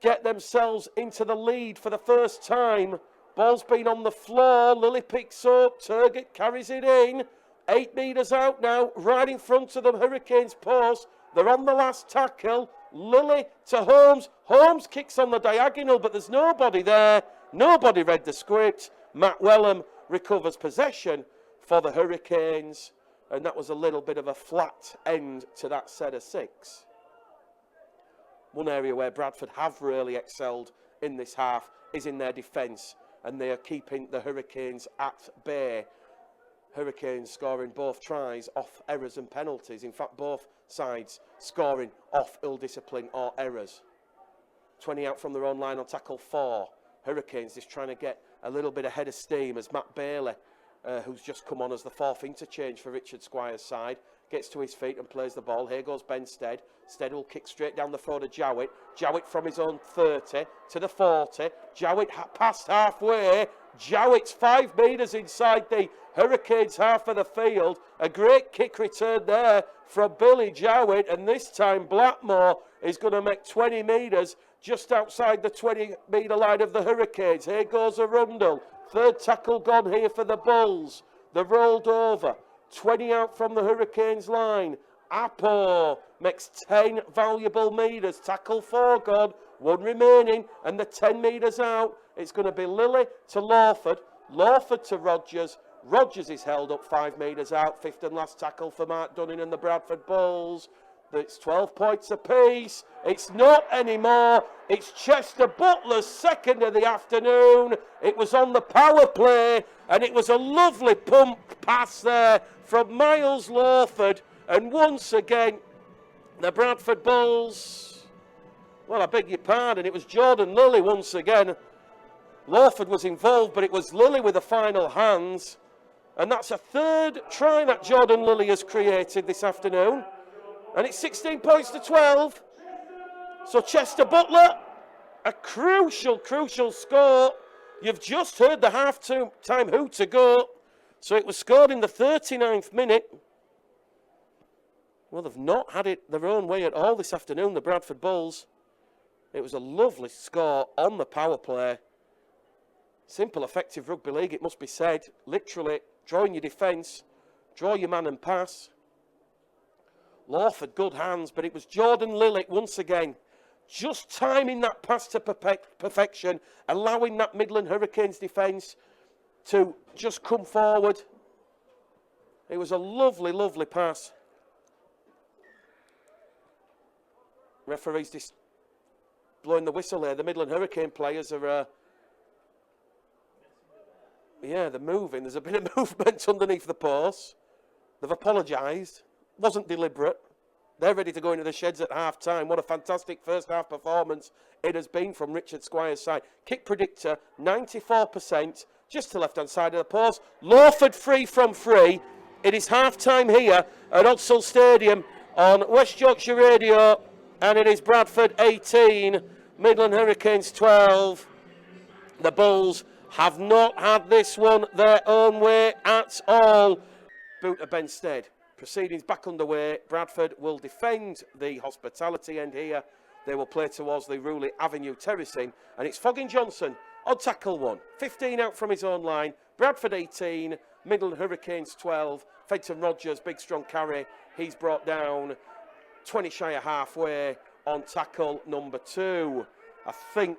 get themselves into the lead for the first time? Ball's been on the floor. Lilly picks up. Turgot carries it in. 8 metres out now, right in front of the Hurricanes post. They're on the last tackle. Lilly to Holmes. Holmes kicks on the diagonal, but there's nobody there. Nobody read the script. Matt Wellham recovers possession for the Hurricanes. And that was a little bit of a flat end to that set of 6. One area where Bradford have really excelled in this half is in their defence, and they are keeping the Hurricanes at bay. Hurricanes scoring both tries off errors and penalties. In fact, both sides scoring off ill discipline or errors. 20 out from their own line on tackle 4. Hurricanes just trying to get a little bit ahead of steam as Matt Bailey, who's just come on as the 4th interchange for Richard Squire's side, gets to his feet and plays the ball. Here goes Ben Stead. Stead will kick straight down the throat of Jowett. Jowett from his own 30 to the 40. Jowett past halfway. Jowett's 5 metres inside the Hurricanes half of the field. A great kick return there from Billy Jowett, and this time Blackmore is going to make 20 metres just outside the 20-metre line of the Hurricanes. Here goes Arundel. 3rd tackle gone here for the Bulls. They're rolled over. 20 out from the Hurricanes line. Apo makes 10 valuable metres. Tackle 4 gone. 1 remaining, and the 10 metres out. It's going to be Lilly to Lawford. Lawford to Rogers. Rogers is held up 5 metres out. 5th and last tackle for Mark Dunning and the Bradford Bulls. It's 12 points apiece. It's not anymore. It's Chester Butler's 2nd of the afternoon. It was on the power play, and it was a lovely pump pass there from Miles Lawford. And once again, the Bradford Bulls, well, I beg your pardon, it was Jordan Lilly once again. Lawford was involved, but it was Lilly with the final hands. And that's a 3rd try that Jordan Lilly has created this afternoon. And it's 16 points to 12. So Chester Butler, a crucial score. You've just heard the half-time hoot to go. So it was scored in the 39th minute. Well, they've not had it their own way at all this afternoon, the Bradford Bulls. It was a lovely score on the power play. Simple, effective rugby league, it must be said. Literally, drawing your defence, draw your man and pass. Lawford, good hands, but it was Jordan Lillick once again, just timing that pass to perfection, allowing that Midland Hurricanes defence to just come forward. It was a lovely pass. Referee's just blowing the whistle there. The Midland Hurricane players are, they're moving. There's a bit of movement underneath the posts. They've apologised. Wasn't deliberate. They're ready to go into the sheds at half-time. What a fantastic first-half performance it has been from Richard Squire's side. Kick predictor, 94%, just to left-hand side of the post. Lawford free from free. It is half-time here at Odsall Stadium on West Yorkshire Radio, and it is Bradford 18, Midland Hurricanes 12. The Bulls have not had this one their own way at all. Boot to Ben Stead. Proceedings back underway. Bradford will defend the hospitality end here. They will play towards the Ruley Avenue terracing. And it's Foggin Johnson on tackle 1. 15 out from his own line. Bradford 18, Midland Hurricanes 12. Fenton Rogers, big strong carry. He's brought down 20 shy of halfway on tackle number 2. I think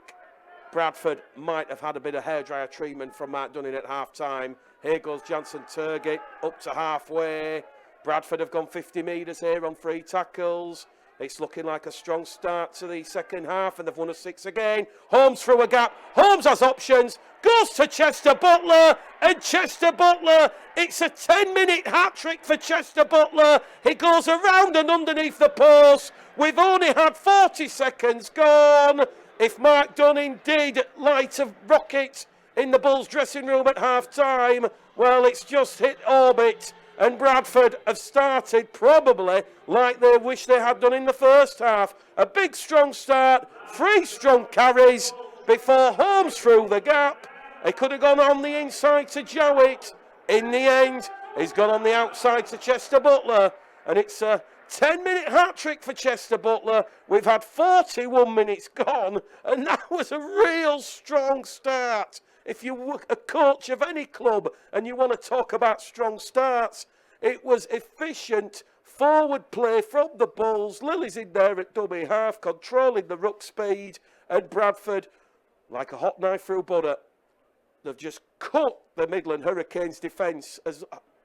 Bradford might have had a bit of hairdryer treatment from Mark Dunning at half-time. Here goes Jansen Turgid up to halfway. Bradford have gone 50 metres here on 3 tackles. It's looking like a strong start to the second half, and they've won a 6 again. Holmes through a gap. Holmes has options. Goes to Chester Butler, and Chester Butler, it's a 10-minute hat-trick for Chester Butler. He goes around and underneath the post. We've only had 40 seconds gone. If Mark Dunning did light a rocket in the Bulls dressing room at half-time, well, it's just hit orbit. And Bradford have started probably like they wish they had done in the first half. A big strong start, 3 strong carries before Holmes through the gap. He could have gone on the inside to Jowett. In the end, he's gone on the outside to Chester Butler. And it's a 10-minute hat-trick for Chester Butler. We've had 41 minutes gone, and that was a real strong start. If you're a coach of any club and you want to talk about strong starts, it was efficient forward play from the Bulls. Lily's in there at dummy half, controlling the ruck speed, and Bradford, like a hot knife through butter, they've just cut the Midland Hurricanes defence as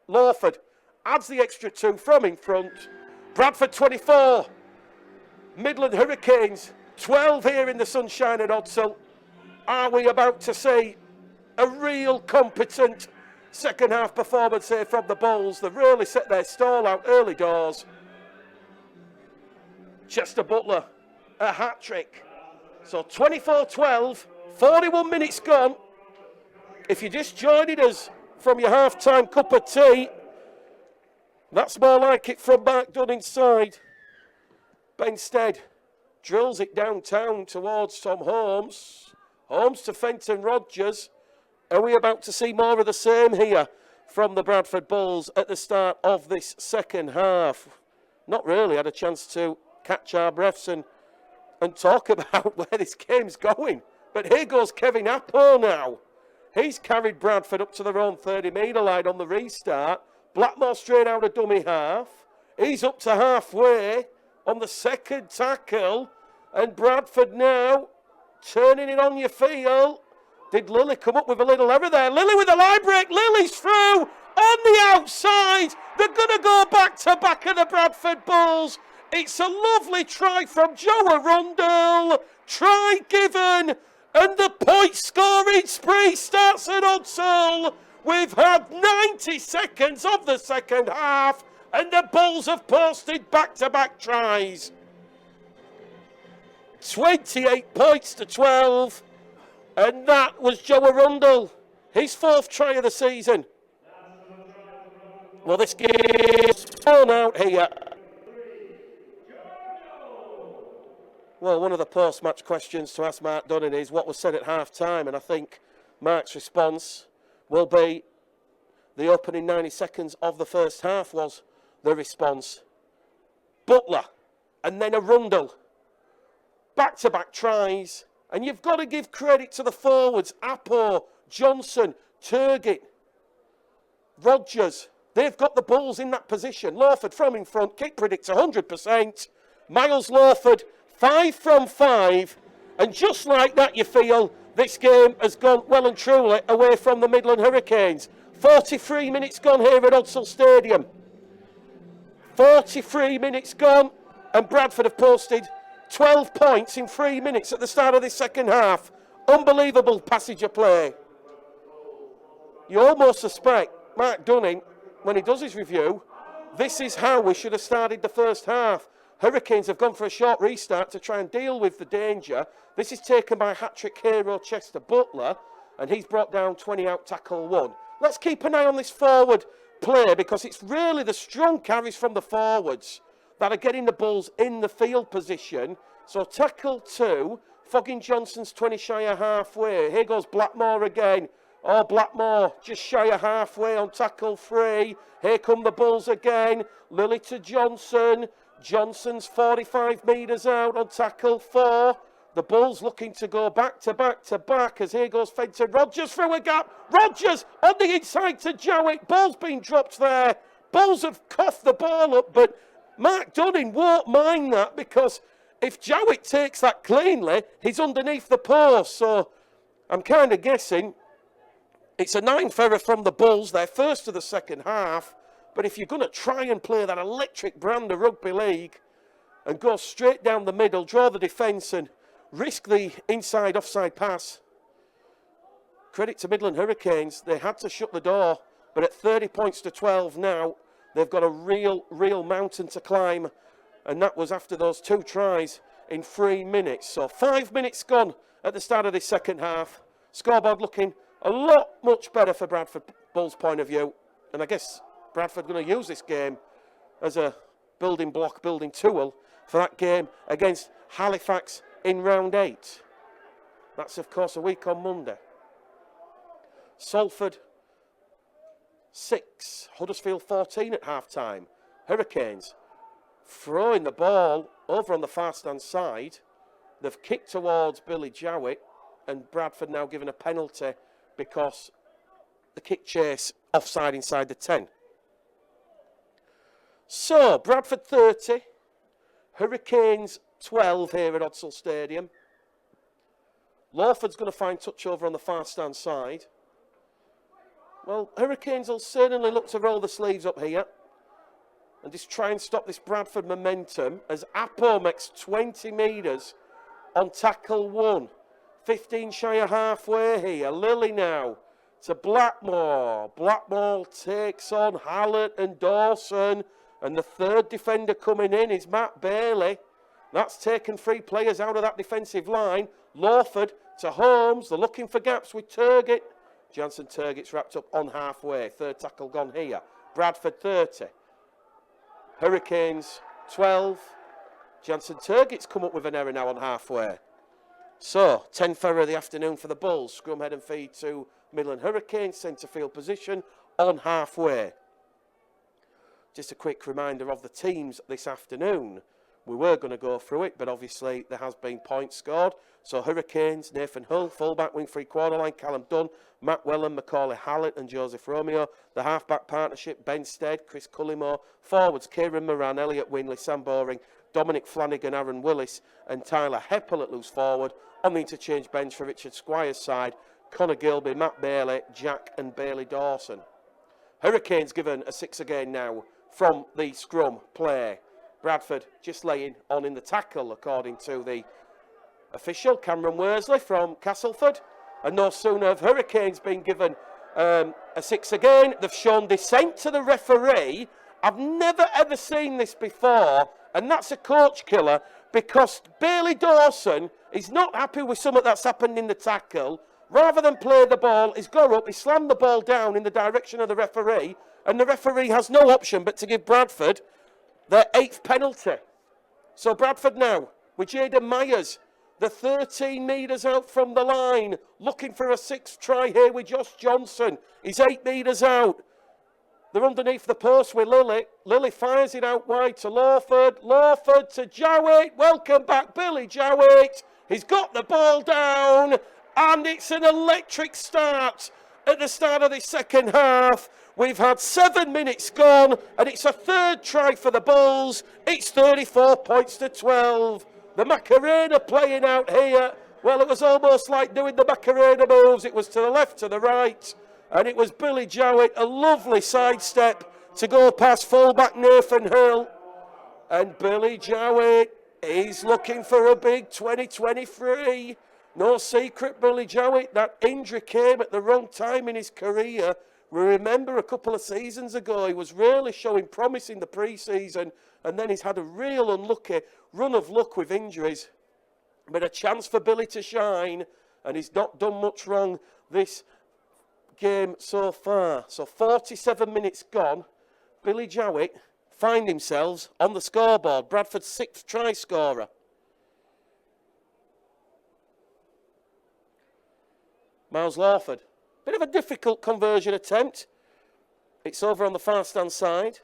Lawford adds the extra 2 from in front. Bradford 24, Midland Hurricanes 12 here in the sunshine at Odsall. Are we about to see a real competent second half performance here from the Bulls. They've really set their stall out early doors. Chester Butler, a hat-trick. So 24-12, 41 minutes gone. If you're just joining us from your half-time cup of tea, that's more like it from Mark Dunn inside. Benstead drills it downtown towards Tom Holmes. Holmes to Fenton Rodgers. Are we about to see more of the same here from the Bradford Bulls at the start of this second half? Not really. Had a chance to catch our breaths and talk about where this game's going. But here goes Kevin Appo now. He's carried Bradford up to their own 30-metre line on the restart. Blackmore straight out of dummy half. He's up to halfway on the second tackle. And Bradford now turning it on your field. Did Lilly come up with a little error there? Lilly with a line break. Lilly's through on the outside. They're going to go back to back of the Bradford Bulls. It's a lovely try from Joe Arundel. Try given. And the point scoring spree starts at Hudsall. We've had 90 seconds of the second half. And the Bulls have posted back-to-back tries. 28 points to 12. And that was Joe Arundel, his fourth try of the season. Well, this game is torn out here. Well, one of the post-match questions to ask Mark Dunning is what was said at half-time, and I think Mark's response will be the opening 90 seconds of the first half was the response. Butler, and then Arundel. Back-to-back tries. And you've got to give credit to the forwards, Appo, Johnson, Turgett, Rodgers. They've got the Bulls in that position. Lawford from in front, kick predicts 100%. Miles Lawford, 5 from 5. And just like that, you feel this game has gone well and truly away from the Midland Hurricanes. 43 minutes gone here at Hudsall Stadium. 43 minutes gone, and Bradford have posted 12 points in 3 minutes at the start of this second half. Unbelievable passage of play. You almost suspect Mark Dunning, when he does his review, this is how we should have started the first half. Hurricanes have gone for a short restart to try and deal with the danger. This is taken by hat-trick hero Chester Butler, and he's brought down 20 out tackle 1. Let's keep an eye on this forward play because it's really the strong carries from the forwards that are getting the Bulls in the field position. So tackle 2, Foggin Johnson's 20 shy of halfway. Here goes Blackmore again. Oh, Blackmore just shy of halfway on tackle 3. Here come the Bulls again. Lilly to Johnson. Johnson's 45 metres out on tackle 4. The Bulls looking to go back to back to back as here goes Fenton Rodgers through a gap. Rodgers on the inside to Jowett. Ball's been dropped there. Bulls have coughed the ball up, but Mark Dunning won't mind that because if Jowett takes that cleanly, he's underneath the post. So I'm kind of guessing it's a 9th error from the Bulls, their first of the second half. But if you're going to try and play that electric brand of rugby league and go straight down the middle, draw the defence and risk the inside offside pass, credit to Midland Hurricanes, they had to shut the door. But at 30 points to 12 now, they've got a real mountain to climb. And that was after those 2 tries in 3 minutes. So 5 minutes gone at the start of this second half. Scoreboard looking a lot much better for Bradford Bulls' point of view. And I guess Bradford going to use this game as a building block, building tool for that game against Halifax in round 8. That's, of course, a week on Monday. Salford 6, Huddersfield 14 at half-time. Hurricanes throwing the ball over on the far-stand side. They've kicked towards Billy Jowett, and Bradford now given a penalty because the kick chase offside inside the 10. So, Bradford 30, Hurricanes 12 here at Hudsall Stadium. Lawford's going to find touch over on the far-stand side. Well, Hurricanes will certainly look to roll the sleeves up here and just try and stop this Bradford momentum as Appo makes 20 metres on tackle 1. 15 shy of halfway here. Lilly now to Blackmore. Blackmore takes on Hallett and Dawson. And the third defender coming in is Matt Bailey. That's taken 3 players out of that defensive line. Lawford to Holmes. They're looking for gaps with Turgott. Jansen Turgott's wrapped up on halfway. Third tackle gone here. Bradford 30. Hurricanes 12. Jansen Turgott's come up with an error now on halfway. So, 10th error of the afternoon for the Bulls. Scrum head and feed to Midland Hurricanes. Centre field position on halfway. Just a quick reminder of the teams this afternoon. We were going to go through it, but obviously there has been points scored. So Hurricanes, Nathan Hull, fullback, wing 3/4 line, Callum Dunn, Matt Wellen, Macaulay Hallett and Joseph Romeo. The halfback partnership, Ben Stead, Chris Cullimore. Forwards, Kieran Moran, Elliot Winley, Sam Boring, Dominic Flanagan, Aaron Willis and Tyler Heppel at loose forward. On the interchange bench for Richard Squire's side, Connor Gilby, Matt Bailey, Jack and Bailey Dawson. Hurricanes given a 6 again now from the scrum play. Bradford just laying on in the tackle, according to the official, Cameron Worsley from Castleford. And no sooner have Hurricanes been given a 6 again, they've shown dissent to the referee. I've never ever seen this before, and that's a coach killer, because Bailey Dawson is not happy with something that's happened in the tackle. Rather than play the ball, he's gone up, he slammed the ball down in the direction of the referee, and the referee has no option but to give Bradford their 8th penalty. So Bradford now, with Jaden Myers, the 13 metres out from the line, looking for a 6th try here with Josh Johnson. He's 8 metres out. They're underneath the post with Lilly. Lilly fires it out wide to Lawford. Lawford to Jowett. Welcome back, Billy Jowett. He's got the ball down, and it's an electric start at the start of this second half. We've had 7 minutes gone, and it's a 3rd try for the Bulls. It's 34 points to 12. The Macarena playing out here. Well, it was almost like doing the Macarena moves. It was to the left, to the right, and it was Billy Jowett, a lovely sidestep to go past fullback Nathan Hill. And Billy Jowett is looking for a big 2023. No secret, Billy Jowett, that injury came at the wrong time in his career. We remember a couple of seasons ago, he was really showing promise in the pre-season, and then he's had a real unlucky run of luck with injuries. But a chance for Billy to shine, and he's not done much wrong this game so far. So 47 minutes gone, Billy Jowett find themselves on the scoreboard. Bradford's 6th try scorer. Miles Lawford. Bit of a difficult conversion attempt. It's over on the far stand side.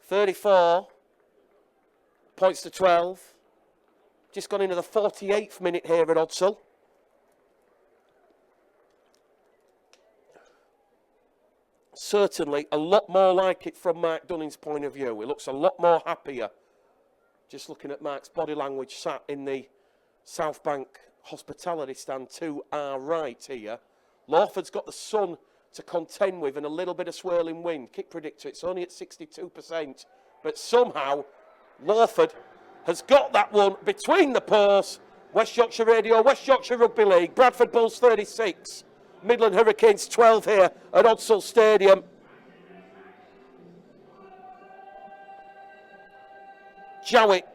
34 points to 12. Just gone into the 48th minute here at Odsall. Certainly a lot more like it from Mark Dunning's point of view. He looks a lot more happier. Just looking at Mark's body language sat in the South Bank hospitality stand to our right here. Lawford's got the sun to contend with and a little bit of swirling wind. Kick predictor, it's only at 62%. But somehow, Lawford has got that one between the posts. West Yorkshire Radio, West Yorkshire Rugby League, Bradford Bulls 36. Midland Hurricanes 12 here at Odsall Stadium. Jowett,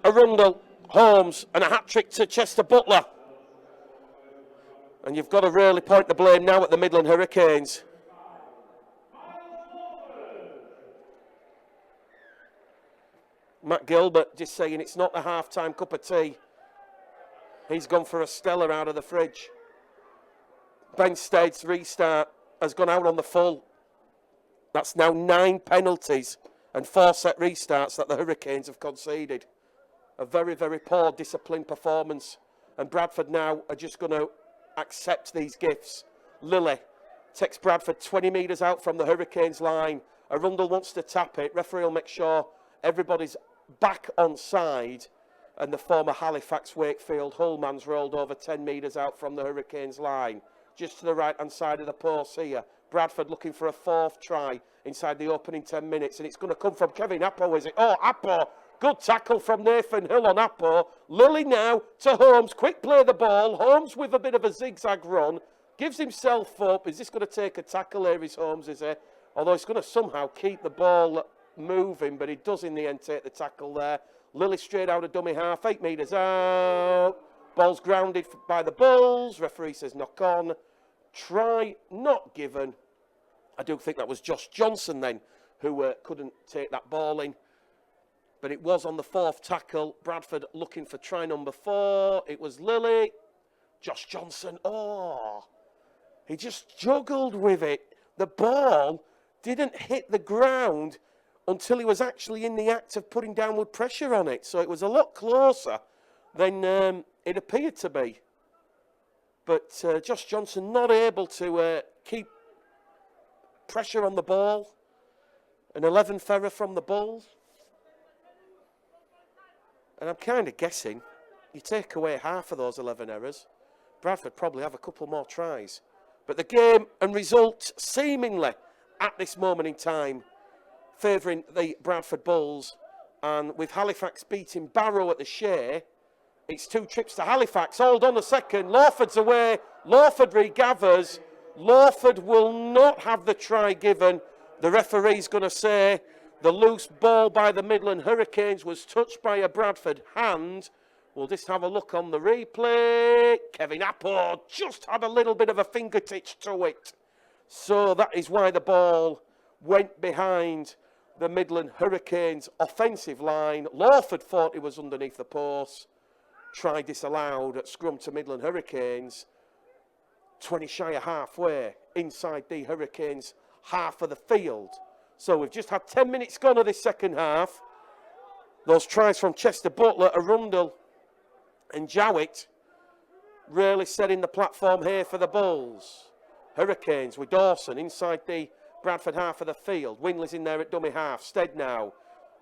Arundel, Holmes and a hat-trick to Chester Butler. And you've got to really point the blame now at the Midland Hurricanes. Matt Gilbert just saying it's not a half-time cup of tea. He's gone for a Stella out of the fridge. Ben Stead's restart has gone out on the full. That's now 9 penalties and 4 set restarts that the Hurricanes have conceded. A very, very poor disciplined performance. And Bradford now are just going to accept these gifts. Lilly takes Bradford 20 metres out from the Hurricanes line. Arundel wants to tap it. Referee will make sure everybody's back on side. And the former Halifax Wakefield Hullman's rolled over 10 metres out from the Hurricanes line. Just to the right-hand side of the post here. Bradford looking for a 4th try inside the opening 10 minutes. And it's going to come from Kevin Appo, is it? Oh, Appo. Good tackle from Nathan Hill on Appo. Lilly now to Holmes. Quick play the ball. Holmes with a bit of a zigzag run. gives himself up. Is this going to take a tackle here, is Holmes, is he? Although he's going to somehow keep the ball moving, but he does in the end take the tackle there. Lilly straight out of dummy half, 8 metres out. Ball's grounded by the Bulls. Referee says knock on. Try not given. I do think that was Josh Johnson then who couldn't take that ball in. But it was on the 4th tackle. Bradford looking for try number 4. It was Lilly. Josh Johnson, he just juggled with it. The ball didn't hit the ground until he was actually in the act of putting downward pressure on it. So it was a lot closer than it appeared to be. But Josh Johnson not able to keep pressure on the ball. An 11th error from the Bulls. And I'm kind of guessing, you take away half of those 11 errors, Bradford probably have a couple more tries. But the game and result seemingly at this moment in time favouring the Bradford Bulls. And with Halifax beating Barrow at the Shea, it's 2 trips to Halifax. Hold on a second. Lawford's away. Lawford regathers. Lawford will not have the try given. The referee's going to say the loose ball by the Midland Hurricanes was touched by a Bradford hand. We'll just have a look on the replay. Kevin Apple just had a little bit of a fingertip to it. So that is why the ball went behind the Midland Hurricanes offensive line. Lawford thought it was underneath the post. Try disallowed at scrum to Midland Hurricanes. 20 shy of halfway inside the Hurricanes half of the field. So we've just had 10 minutes gone of this second half. Those tries from Chester Butler, Arundel and Jowett really setting the platform here for the Bulls. Hurricanes with Dawson inside the Bradford half of the field. Winley's in there at dummy half. Stead now.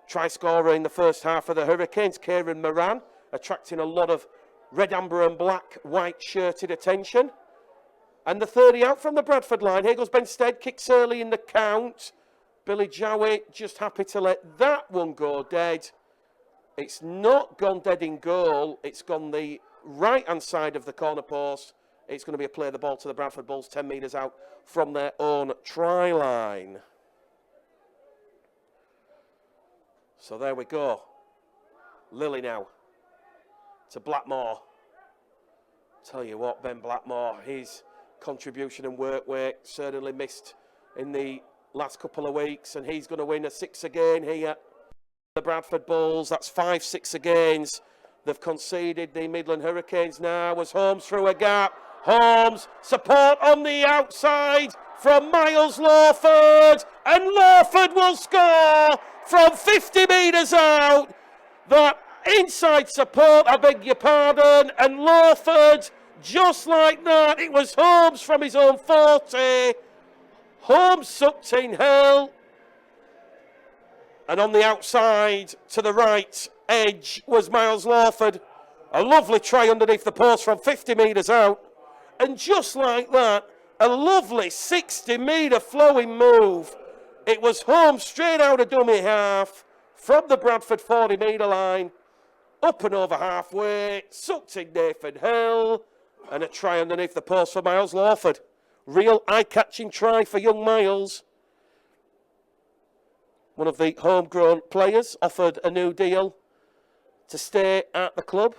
Try scorer in the first half of the Hurricanes, Kieran Moran, attracting a lot of red, amber and black, white shirted attention. And the 30 out from the Bradford line. Here goes Ben Stead, kicks early in the count. Billy Jowett just happy to let that one go dead. It's not gone dead in goal. It's gone the right-hand side of the corner post. It's going to be a play of the ball to the Bradford Bulls, 10 metres out from their own try line. So there we go. Lilly now to Blackmore. Tell you what, Ben Blackmore, his contribution and work rate certainly missed in the last couple of weeks, and he's going to win a 6 again here. The Bradford Bulls, that's 5-6 agains. They've conceded. The Midland Hurricanes now as Holmes through a gap. Holmes, support on the outside from Miles Lawford, and Lawford will score from 50 metres out. That inside support, I beg your pardon, and Lawford, just like that, it was Holmes from his own 40. Holmes sucked in hell. And on the outside, to the right edge, was Miles Lawford. A lovely try underneath the post from 50 metres out. And just like that, a lovely 60-metre flowing move. It was Holmes straight out of dummy half from the Bradford 40-metre line. Up and over halfway, sucked in Nathan Hill. And a try underneath the post for Miles Lawford. Real eye-catching try for young Miles. One of the homegrown players offered a new deal to stay at the club.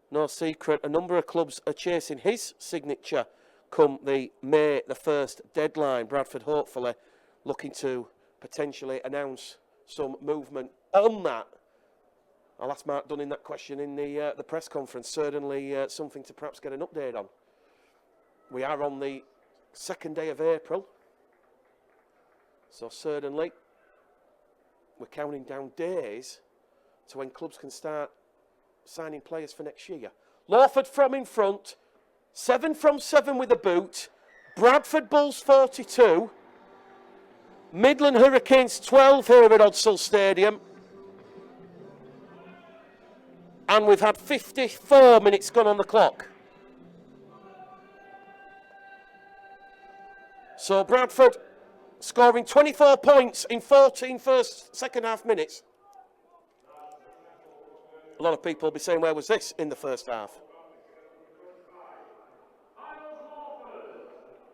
No secret, a number of clubs are chasing his signature come the May the 1st deadline. Bradford hopefully looking to potentially announce some movement on that. I'll ask Mark Dunning that question in the press conference. Certainly something to perhaps get an update on. We are on the 2nd day of April. So certainly we're counting down days to when clubs can start signing players for next year. Lawford from in front, 7 from 7 with a boot. Bradford Bulls 42. Midland Hurricanes 12 here at Odsall Stadium. And we've had 54 minutes gone on the clock. So Bradford scoring 24 points in 14 second half minutes. A lot of people will be saying, where was this in the first half?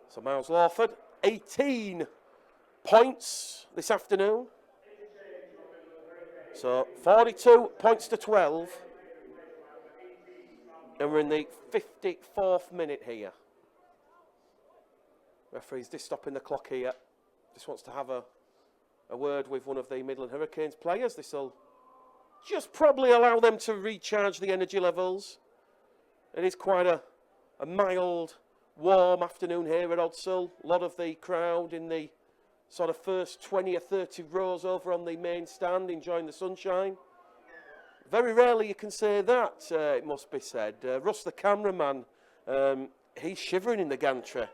So Miles Lawford, 18 points this afternoon. So 42 points to 12. And we're in the 54th minute here. Referee's just stopping the clock here. Just wants to have a word with one of the Midland Hurricanes players. This will just probably allow them to recharge the energy levels. It is quite a mild, warm afternoon here at Odsall. A lot of the crowd in the sort of first 20 or 30 rows over on the main stand enjoying the sunshine. Very rarely you can say that, it must be said. Russ, the cameraman, he's shivering in the gantry.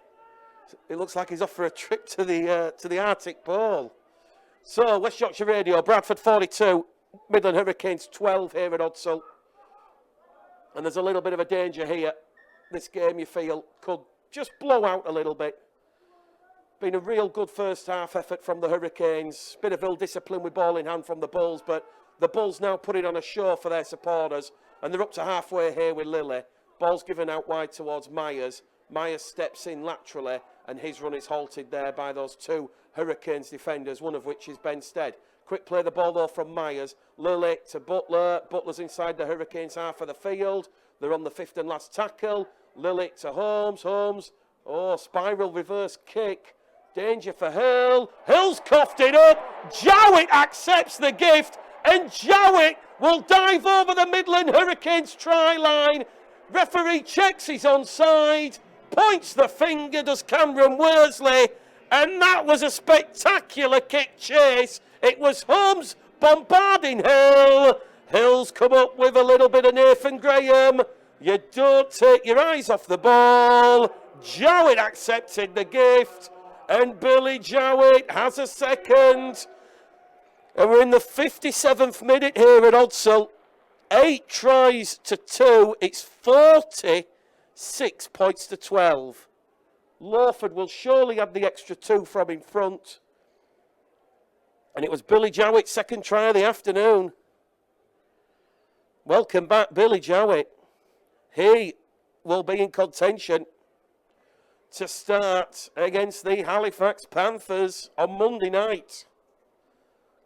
It looks like he's off for a trip to the Arctic Pole. So, West Yorkshire Radio, Bradford 42, Midland Hurricanes 12 here at Odsall. And there's a little bit of a danger here. This game, you feel, could just blow out a little bit. Been a real good first half effort from the Hurricanes. Bit of ill discipline with ball in hand from the Bulls, but the Bulls now put it on a show for their supporters. And they're up to halfway here with Lilly. Ball's given out wide towards Myers. Myers steps in laterally, and his run is halted there by those two Hurricanes defenders, one of which is Ben Stead. Quick play the ball though from Myers. Lilly to Butler. Butler's inside the Hurricanes half of the field. They're on the fifth and last tackle. Lilly to Holmes. Holmes. Oh, spiral reverse kick. Danger for Hill. Hill's coughed it up. Jowett accepts the gift, and Jowett will dive over the Midland Hurricanes try line. Referee checks he's onside. Points the finger, does Cameron Worsley. And that was a spectacular kick chase. It was Holmes bombarding Hill. Hill's come up with a little bit of Nathan Graham. You don't take your eyes off the ball. Jowett accepted the gift. And Billy Jowett has a second. And we're in the 57th minute here at Odsall. 8 tries to 2. It's 46 points to 12. Lawford will surely have the extra 2 from in front. And it was Billy Jowett's second try of the afternoon. Welcome back, Billy Jowett. He will be in contention to start against the Halifax Panthers on Monday night.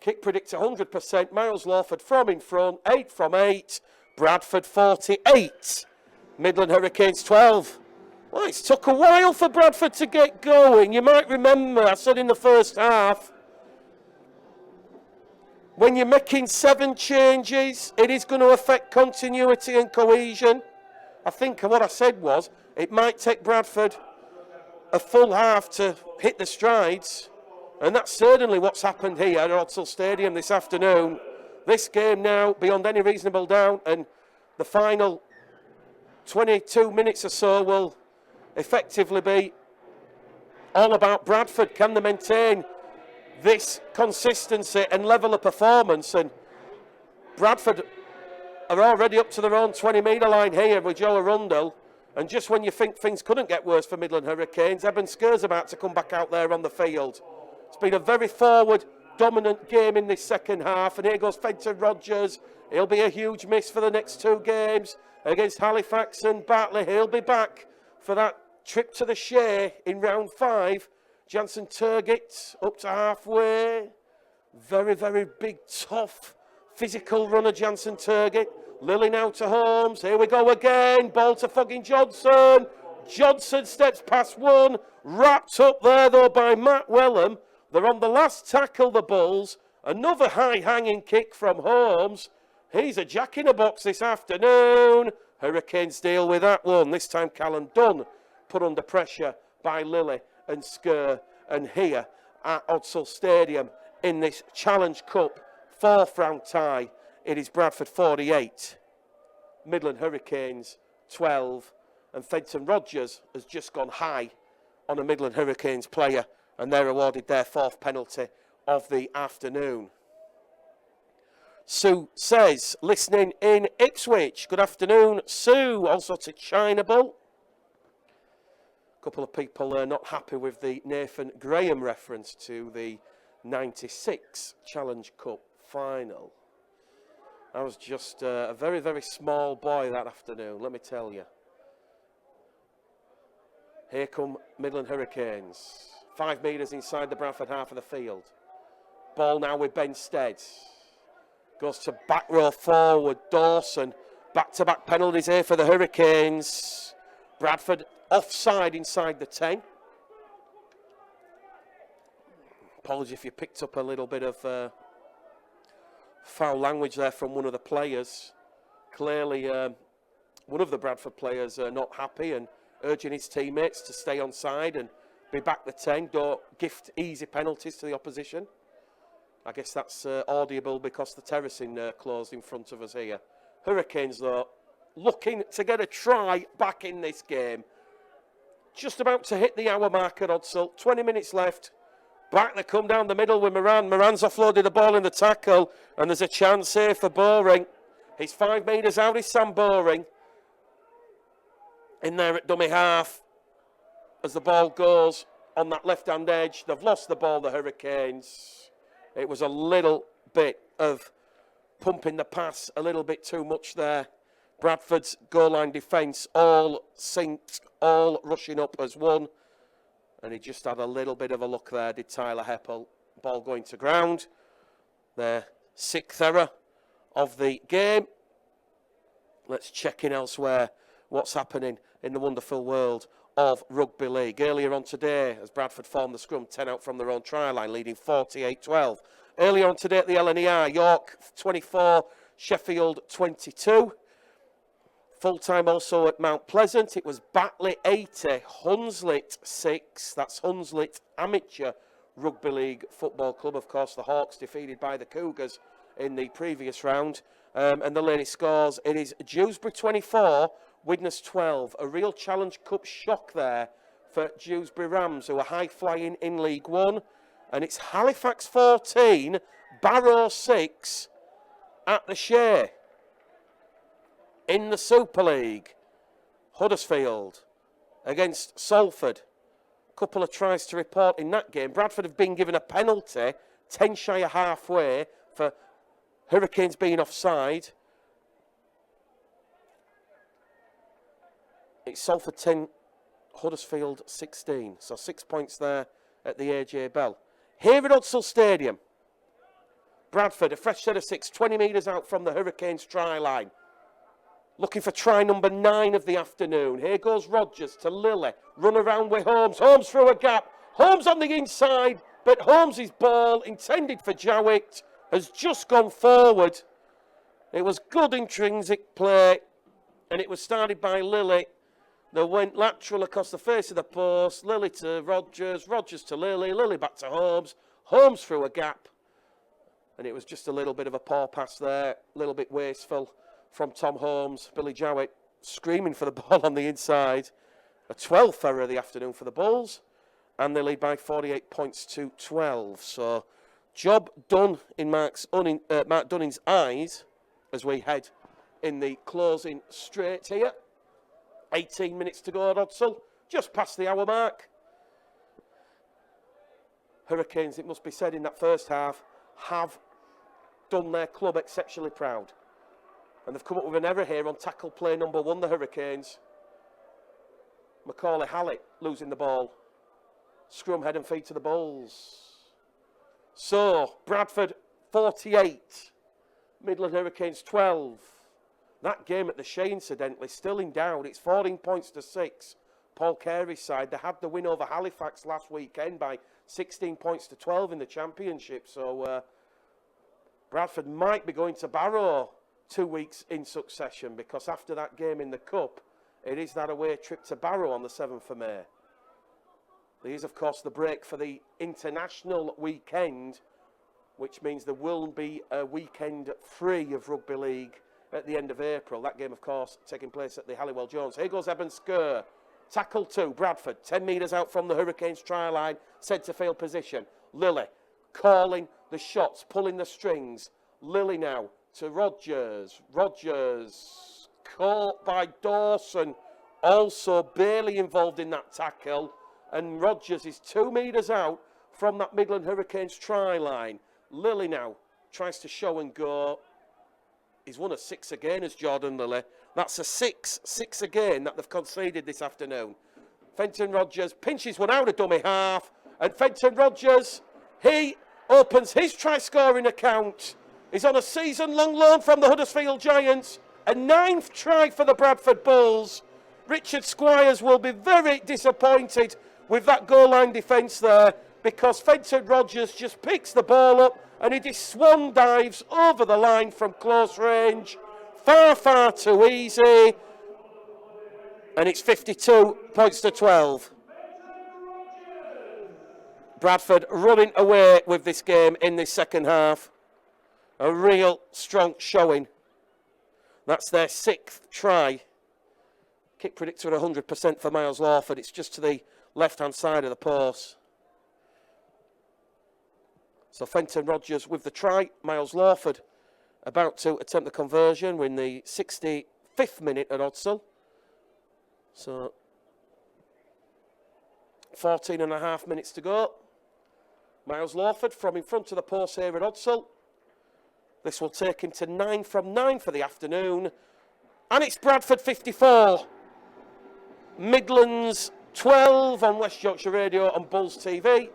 Kick predictor 100%. Miles Lawford from in front. 8 from 8. Bradford 48. Midland Hurricanes 12. Well, it's took a while for Bradford to get going. You might remember I said in the first half, when you're making 7 changes, it is going to affect continuity and cohesion. I think what I said was, it might take Bradford a full half to hit the strides. And that's certainly what's happened here at Odsall Stadium this afternoon. This game now, beyond any reasonable doubt, and the final 22 minutes or so will effectively be all about Bradford. Can they maintain this consistency and level of performance? And Bradford are already up to their own 20-metre line here with Joe Arundel. And just when you think things couldn't get worse for Midland Hurricanes, Eben Sker's about to come back out there on the field. It's been a very forward, dominant game in this second half. And here goes Fenton Rogers. He'll be a huge miss for the next 2 games against Halifax and Bartley. He'll be back for that trip to the Shea in round 5. Jansen Turgett up to halfway. Very, very big, tough, physical runner, Jansen Turgett. Lilly now to Holmes. Here we go again. Ball to fucking Johnson. Johnson steps past one. Wrapped up there, though, by Matt Wellham. They're on the last tackle, the Bulls. Another high-hanging kick from Holmes. He's a jack-in-a-box this afternoon. Hurricanes deal with that one. This time Callum Dunn put under pressure by Lilly and Sker. And here at Odsall Stadium in this Challenge Cup 4th round tie, it is Bradford 48, Midland Hurricanes 12, and Fenton Rogers has just gone high on a Midland Hurricanes player, and they're awarded their 4th penalty of the afternoon. Sue says, listening in Ipswich. Good afternoon, Sue. Also to Chinable. A couple of people not happy with the Nathan Graham reference to the 96 Challenge Cup final. I was just a very, very small boy that afternoon, let me tell you. Here come Midland Hurricanes. 5 metres inside the Bradford half of the field. Ball now with Ben Stead. Goes to back row forward, Dawson. Back-to-back penalties here for the Hurricanes. Bradford offside inside the 10. Apologies if you picked up a little bit of foul language there from one of the players. Clearly, one of the Bradford players not happy and urging his teammates to stay on side and be back the 10. Don't gift easy penalties to the opposition. I guess that's audible because the terracing closed in front of us here. Hurricanes, though, looking to get a try back in this game. Just about to hit the hour mark at Odsall. 20 minutes left. Back they come down the middle with Moran. Moran's offloaded the ball in the tackle. And there's a chance here for Boring. He's 5 metres out, is Sam Boring. In there at dummy half. As the ball goes on that left-hand edge. They've lost the ball, the Hurricanes. It was a little bit of pumping the pass, a little bit too much there. Bradford's goal line defence all synced, all rushing up as one. And he just had a little bit of a look there, did Tyler Heppel. Ball going to ground. Their 6th error of the game. Let's check in elsewhere what's happening in the wonderful world of rugby league. Earlier on today, as Bradford formed the scrum, 10 out from their own try line, leading 48-12. Earlier on today at the LNER, York 24, Sheffield 22. Full-time also at Mount Pleasant. It was Batley 80, Hunslet 6. That's Hunslet Amateur Rugby League Football Club. Of course, the Hawks defeated by the Cougars in the previous round. And the latest scores, it is Dewsbury 24, Widnes 12. A real Challenge Cup shock there for Dewsbury Rams, who are high-flying in League One. And it's Halifax 14, Barrow 6 at the Shea. In the Super League, Huddersfield against Salford. Couple of tries to report in that game. Bradford have been given a penalty, 10 shy of halfway, for Hurricanes being offside. It's Salford 10, Huddersfield 16. So 6 points there at the AJ Bell. Here at Odsall Stadium, Bradford, a fresh set of 6, 20 metres out from the Hurricanes try line. Looking for try number 9 of the afternoon. Here goes Rogers to Lilly. Run around with Holmes. Holmes through a gap. Holmes on the inside, but Holmes' ball, intended for Jowett, has just gone forward. It was good intrinsic play, and it was started by Lilly. They went lateral across the face of the post. Lilly to Rogers. Rogers to Lilly. Lilly back to Holmes. Holmes through a gap. And it was just a little bit of a poor pass there. A little bit wasteful from Tom Holmes. Billy Jowett screaming for the ball on the inside. A 12th error of the afternoon for the Bulls. And they lead by 48 points to 12. So, job done in Mark Dunning's eyes as we head in the closing straight here. 18 minutes to go at Odsall. Just past the hour mark. Hurricanes, it must be said, in that first half, have done their club exceptionally proud. And they've come up with an error here on tackle play number 1, the Hurricanes. Macaulay Hallett losing the ball. Scrum, head and feet to the Bulls. So, Bradford 48, Midland Hurricanes 12. That game at the Shea, incidentally, still in doubt. It's 14 points to 6. Paul Carey's side, they had the win over Halifax last weekend by 16 points to 12 in the championship. So, Bradford might be going to Barrow 2 weeks in succession, because after that game in the Cup, it is that away trip to Barrow on the 7th of May. There is, of course, the break for the international weekend, which means there will be a weekend free of rugby league at the end of April. That game, of course, taking place at the Halliwell Jones. Here goes Eben Skur. Tackle 2, Bradford, 10 metres out from the Hurricanes try line, centre field position. Lilly calling the shots, pulling the strings. Lilly now to Rogers. Rogers caught by Dawson, also barely involved in that tackle. And Rogers is 2 metres out from that Midland Hurricanes try line. Lilly now tries to show and go. He's won a 6 again as Jordan Lilly. That's a 6 again that they've conceded this afternoon. Fenton Rogers pinches one out of dummy half, and Fenton Rogers, he opens his try-scoring account. He's on a season-long loan from the Huddersfield Giants, a 9th try for the Bradford Bulls. Richard Squires will be very disappointed with that goal line defence there, because Fenton Rogers just picks the ball up and he just swan dives over the line from close range. Far, far too easy. And it's 52 points to 12. Bradford running away with this game in this second half. A real strong showing. That's their 6th try. Kick predictor at 100% for Miles Lawford. It's just to the left-hand side of the post. So Fenton Rogers with the try. Miles Lawford about to attempt the conversion. We're in the 65th minute at Odsal. So 14 and a half minutes to go. Miles Lawford from in front of the post here at Odsal. This will take him to 9 from 9 for the afternoon. And it's Bradford 54. Midlands 12 on West Yorkshire Radio and Bulls TV.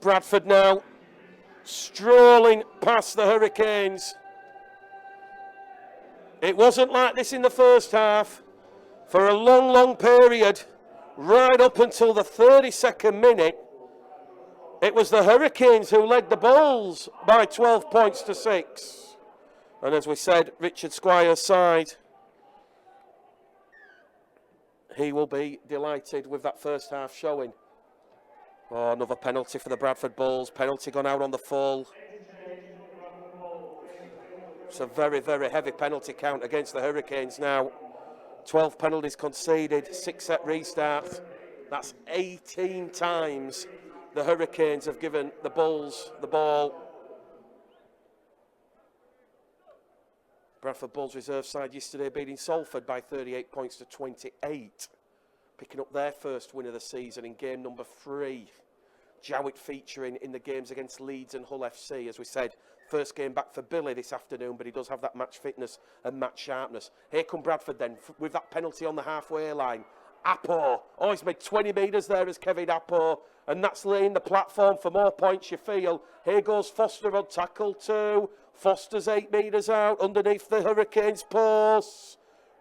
Bradford now strolling past the Hurricanes. It wasn't like this in the first half for a long, long period, right up until the 32nd minute. It was the Hurricanes who led the Bulls by 12 points to 6. And as we said, Richard Squire's side, he will be delighted with that first half showing. Oh, another penalty for the Bradford Bulls. Penalty gone out on the full. It's a very, very heavy penalty count against the Hurricanes now. 12 penalties conceded, 6 set restarts. That's 18 times the Hurricanes have given the Bulls the ball. Bradford Bulls reserve side yesterday beating Salford by 38 points to 28. Picking up their first win of the season in game number 3. Jowett featuring in the games against Leeds and Hull FC. As we said, first game back for Billy this afternoon, but he does have that match fitness and match sharpness. Here come Bradford then, with that penalty on the halfway line. Apo, oh, he's made 20 metres there as Kevin Apo, and that's laying the platform for more points, you feel. Here goes Foster on tackle 2. Foster's 8 metres out underneath the Hurricanes posts.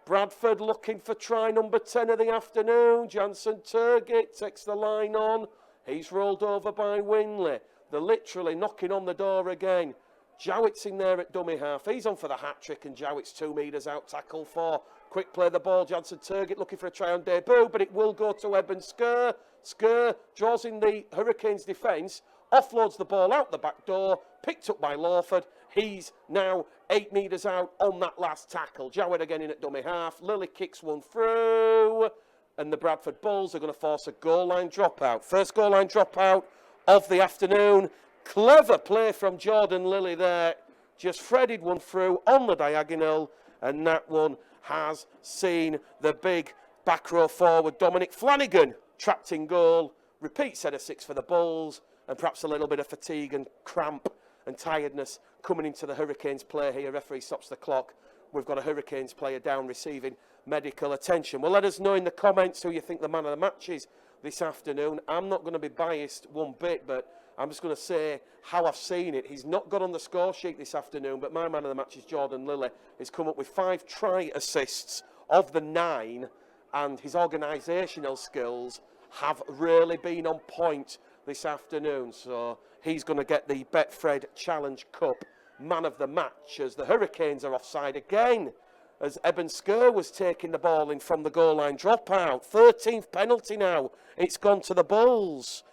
Bradford looking for try number 10 of the afternoon. Jansen Turgett takes the line on. He's rolled over by Winley. They're literally knocking on the door again. Jowett's in there at dummy half. He's on for the hat-trick, and Jowett's 2 metres out, tackle 4. Quick play the ball, Jansen Turgett looking for a try on debut, but it will go to Eben Skur. Skur draws in the Hurricanes' defence, offloads the ball out the back door, picked up by Lawford. He's now 8 metres out on that last tackle. Jowett again in at dummy half. Lilly kicks one through, and the Bradford Bulls are going to force a goal line dropout. First goal line dropout of the afternoon. Clever play from Jordan Lilly there. Just threaded one through on the diagonal, and that one has seen the big back row forward Dominic Flanagan trapped in goal. Repeat set of 6 for the Bulls, and perhaps a little bit of fatigue and cramp and tiredness coming into the Hurricanes play here. Referee stops the clock. We've got a Hurricanes player down receiving medical attention. Well, let us know in the comments who you think the man of the match is this afternoon. I'm not going to be biased one bit, but I'm just going to say how I've seen it. He's not got on the score sheet this afternoon, but my man of the match is Jordan Lilly. He's come up with 5 try assists of the 9, and his organisational skills have really been on point this afternoon. So he's going to get the Betfred Challenge Cup man of the match, as the Hurricanes are offside again, as Eben Skur was taking the ball in from the goal line dropout. 13th penalty now. It's gone to the Bulls.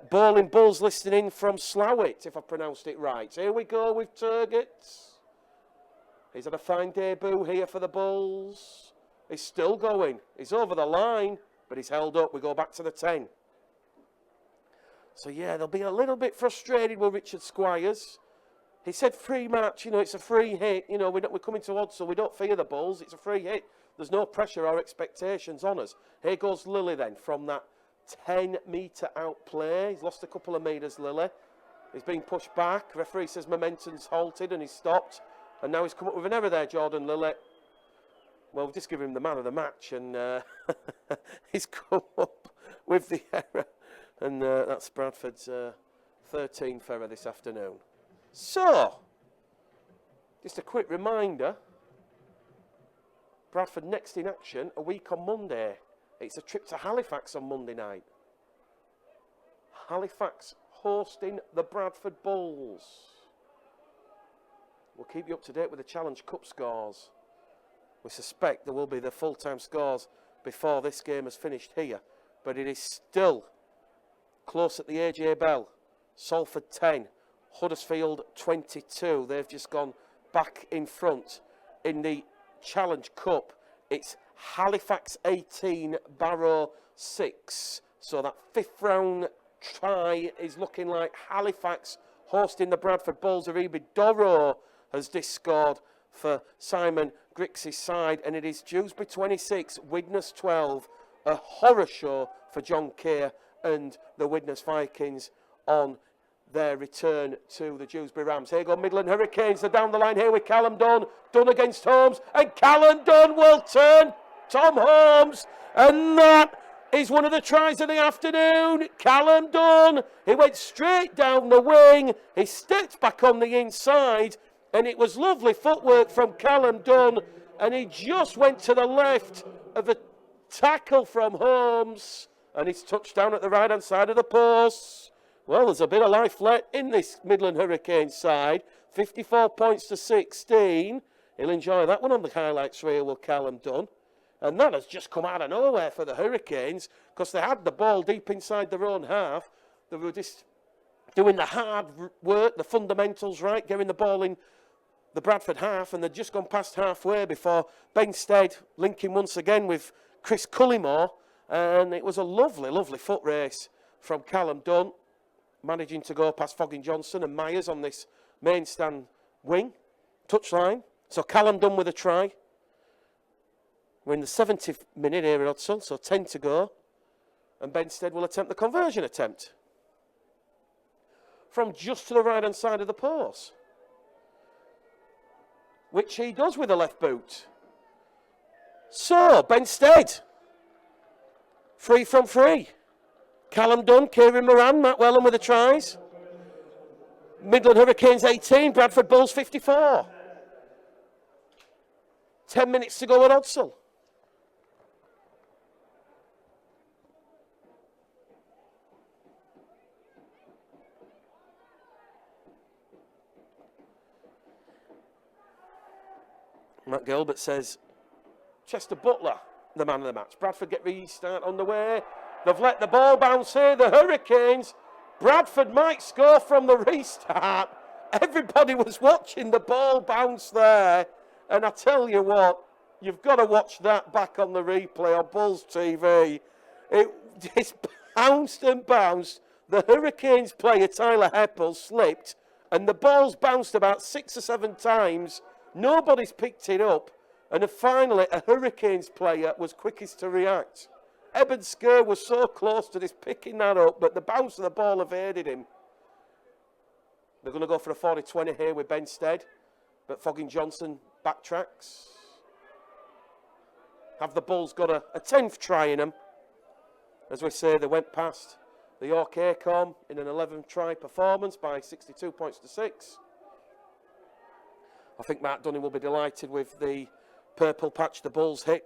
Bowling Bulls listening in from Slowett, if I pronounced it right. Here we go with Turgett. He's had a fine debut here for the Bulls. He's still going. He's over the line, but he's held up. We go back to the 10. So, yeah, they'll be a little bit frustrated with Richard Squires. He said free match, you know, it's a free hit. You know, we're coming to odds, so we don't fear the Bulls. It's a free hit. There's no pressure or expectations on us. Here goes Lilly then from that 10-metre out play. He's lost a couple of metres, Lilly. He's being pushed back. Referee says momentum's halted and he's stopped. And now he's come up with an error there, Jordan Lilly. Well, we've just given him the man of the match, and he's come up with the error. And that's Bradford's 13th error this afternoon. So, just a quick reminder, Bradford next in action a week on Monday. It's a trip to Halifax on Monday night. Halifax hosting the Bradford Bulls. We'll keep you up to date with the Challenge Cup scores. We suspect there will be the full-time scores before this game has finished here. But it is still close at the AJ Bell. Salford 10, Huddersfield 22. They've just gone back in front. In the Challenge Cup, it's Halifax 18, Barrow 6. So that fifth round try is looking like Halifax hosting the Bradford Bulls. Aribi Doro has discored for Simon Grix's side, and it is Dewsbury 26, Widnes 12. A horror show for John Keir and the Widnes Vikings on their return to the Dewsbury Rams. Here go Midland Hurricanes. They're down the line here with Callum Dunn. Dunn against Holmes, and Callum Dunn will turn Tom Holmes, and that is one of the tries of the afternoon. Callum Dunn, he went straight down the wing, he stepped back on the inside, and it was lovely footwork from Callum Dunn, and he just went to the left of the tackle from Holmes, and he's touched down at the right hand side of the post. Well, there's a bit of life left in this Midland Hurricanes side. 54 points to 16. He'll enjoy that one on the highlights reel, will Callum Dunn. And that has just come out of nowhere for the Hurricanes, because they had the ball deep inside their own half. They were just doing the hard work, the fundamentals right, getting the ball in the Bradford half, and they'd just gone past halfway before Benstead linking once again with Chris Cullimore. And it was a lovely, lovely foot race from Callum Dunn, managing to go past Foggin Johnson and Myers on this main stand wing. Touchline. So Callum Dunn with a try. We're in the 70th minute here at Odsall, so 10 to go. And Benstead will attempt the conversion attempt from just to the right-hand side of the post, which he does with the left boot. So, Benstead, free from free. Callum Dunn, Kieran Moran, Matt Wellen with the tries. Midland Hurricanes 18, Bradford Bulls 54. 10 minutes to go at Odsall. Matt Gilbert says, Chester Butler, the man of the match. Bradford get restart on the way. They've let the ball bounce here. The Hurricanes, Bradford might score from the restart. Everybody was watching the ball bounce there. And I tell you what, you've got to watch that back on the replay on Bulls TV. It just bounced and bounced. The Hurricanes player, Tyler Heppel, slipped. And the ball's bounced about 6 or 7 times. Nobody's picked it up. And then finally, a Hurricanes player was quickest to react. Eben Skur was so close to this picking that up, but the bounce of the ball evaded him. They're going to go for a 40-20 here with Benstead, but Foggin Johnson backtracks. Have the Bulls got a 10th try in them? As we say, they went past the York Acom in an 11th try performance by 62 points to 6. I think Mark Dunning will be delighted with the purple patch the Bulls hit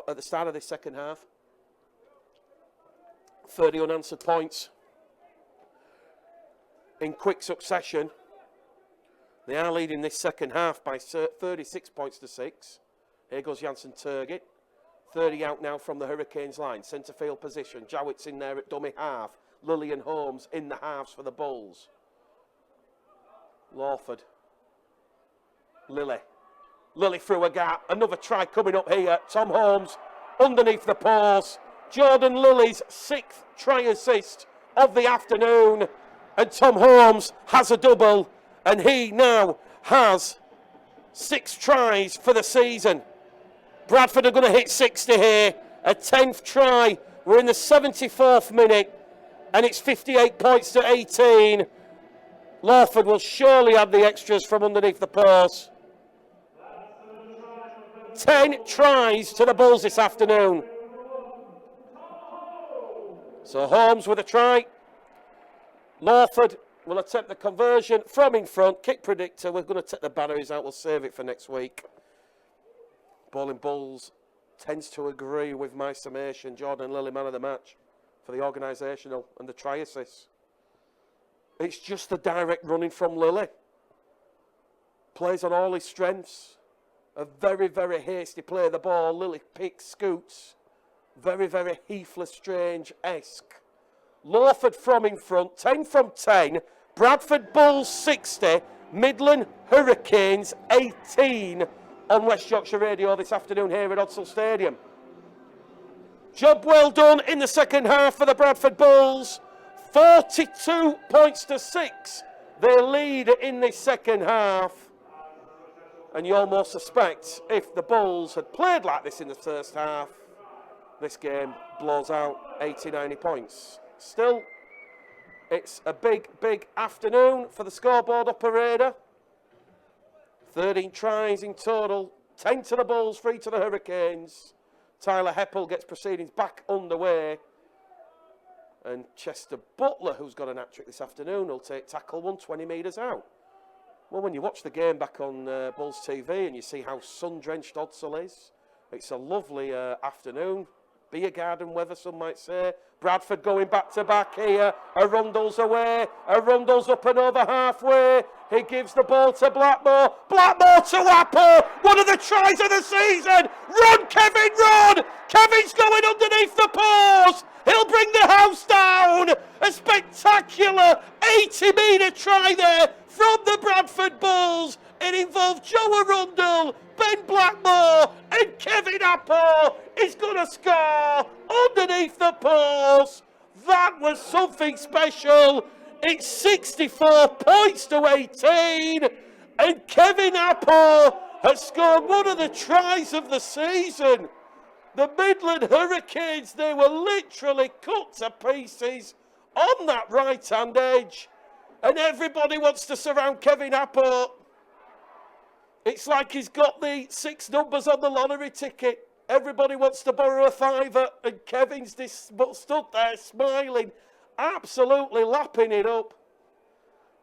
at the start of this second half. 30 unanswered points in quick succession. They are leading this second half by 36 points to 6. Here goes Janssen Turgid. 30 out now from the Hurricanes line. Centre field position. Jowett's in there at dummy half. Lilly and Holmes in the halves for the Bulls. Lawford. Lilly through a gap. Another try coming up here. Tom Holmes underneath the post. Jordan Lilly's 6th try assist of the afternoon. And Tom Holmes has a double. And he now has 6 tries for the season. Bradford are going to hit 60 here. A 10th try. We're in the 74th minute. And it's 58 points to 18. Lawford will surely have the extras from underneath the post. 10 tries to the Bulls this afternoon. So Holmes with a try. Lawford will attempt the conversion from in front. Kick predictor. We're going to take the batteries out. We'll save it for next week. Bowling Bulls tends to agree with my summation. Jordan Lilly, man of the match for the organisational and the try assists. It's just the direct running from Lilly. Plays on all his strengths. A very, very hasty play of the ball. Lilly picks, scoots. Very, very Heathler Strange-esque. Lawford from in front, 10 from 10. Bradford Bulls 60, Midland Hurricanes 18 on West Yorkshire Radio this afternoon here at Odsal Stadium. Job well done in the second half for the Bradford Bulls. 42 points to 6. They lead in this second half. And you almost suspect if the Bulls had played like this in the first half, this game blows out 80-90 points. Still, it's a big, big afternoon for the scoreboard operator. 13 tries in total, 10 to the Bulls, 3 to the Hurricanes. Tyler Heppel gets proceedings back underway. And Chester Butler, who's got an hat-trick this afternoon, will take tackle 1 20 metres out. Well, when you watch the game back on Bulls TV and you see how sun-drenched Odsal is, it's a lovely afternoon. Beer garden weather, some might say. Bradford going back-to-back here. Arundel's away. Arundel's up and over halfway. He gives the ball to Blackmore. Blackmore to Apple. One of the tries of the season. Run, Kevin, run! Kevin's going underneath the paws. He'll bring the house down. A spectacular 80-metre try there from the Bradford Bulls. It involved Joe Arundel, Ben Blackmore, and Kevin Apple is going to score underneath the post. That was something special. It's 64 points to 18, and Kevin Apple has scored one of the tries of the season. The Midland Hurricanes, they were literally cut to pieces on that right-hand edge, and everybody wants to surround Kevin Apple. It's like he's got the 6 numbers on the lottery ticket. Everybody wants to borrow a fiver, and Kevin's stood there smiling, absolutely lapping it up.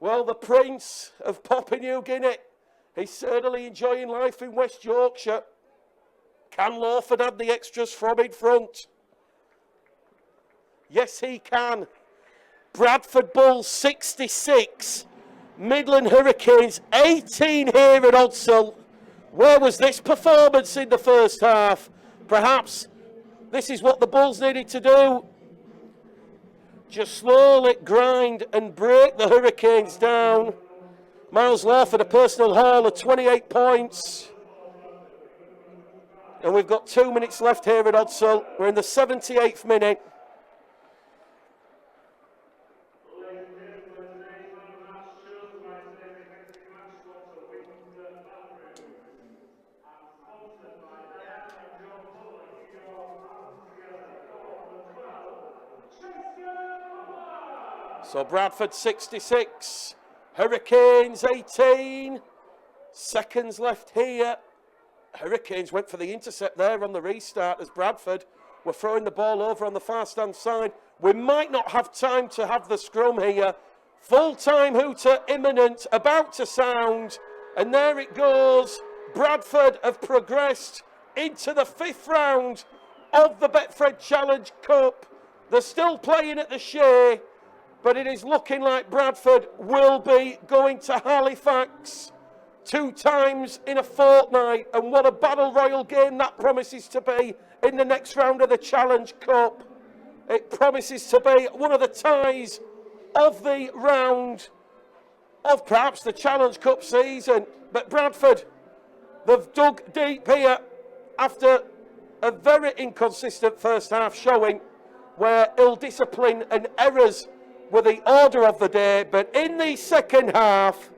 Well, the Prince of Papua New Guinea, he's certainly enjoying life in West Yorkshire. Can Lawford add the extras from in front? Yes, he can. Bradford Bulls 66. Midland Hurricanes 18 here at Odsal. Where was this performance in the first half? Perhaps this is what the Bulls needed to do. Just slowly grind and break the Hurricanes down. Miles Lawford, a personal haul of 28 points. And we've got 2 minutes left here at Odsal. We're in the 78th minute. So Bradford 66, Hurricanes 18, seconds left here. Hurricanes went for the intercept there on the restart as Bradford were throwing the ball over on the far stand side. We might not have time to have the scrum here. Full-time hooter imminent, about to sound, and there it goes. Bradford have progressed into the 5th round of the Betfred Challenge Cup. They're still playing at the Shea, but it is looking like Bradford will be going to Halifax 2 times in a fortnight. And what a battle royal game that promises to be in the next round of the Challenge Cup. It promises to be one of the ties of the round of perhaps the Challenge Cup season. But Bradford, they've dug deep here after a very inconsistent first half showing where ill discipline and errors were the order of the day. But in the second half,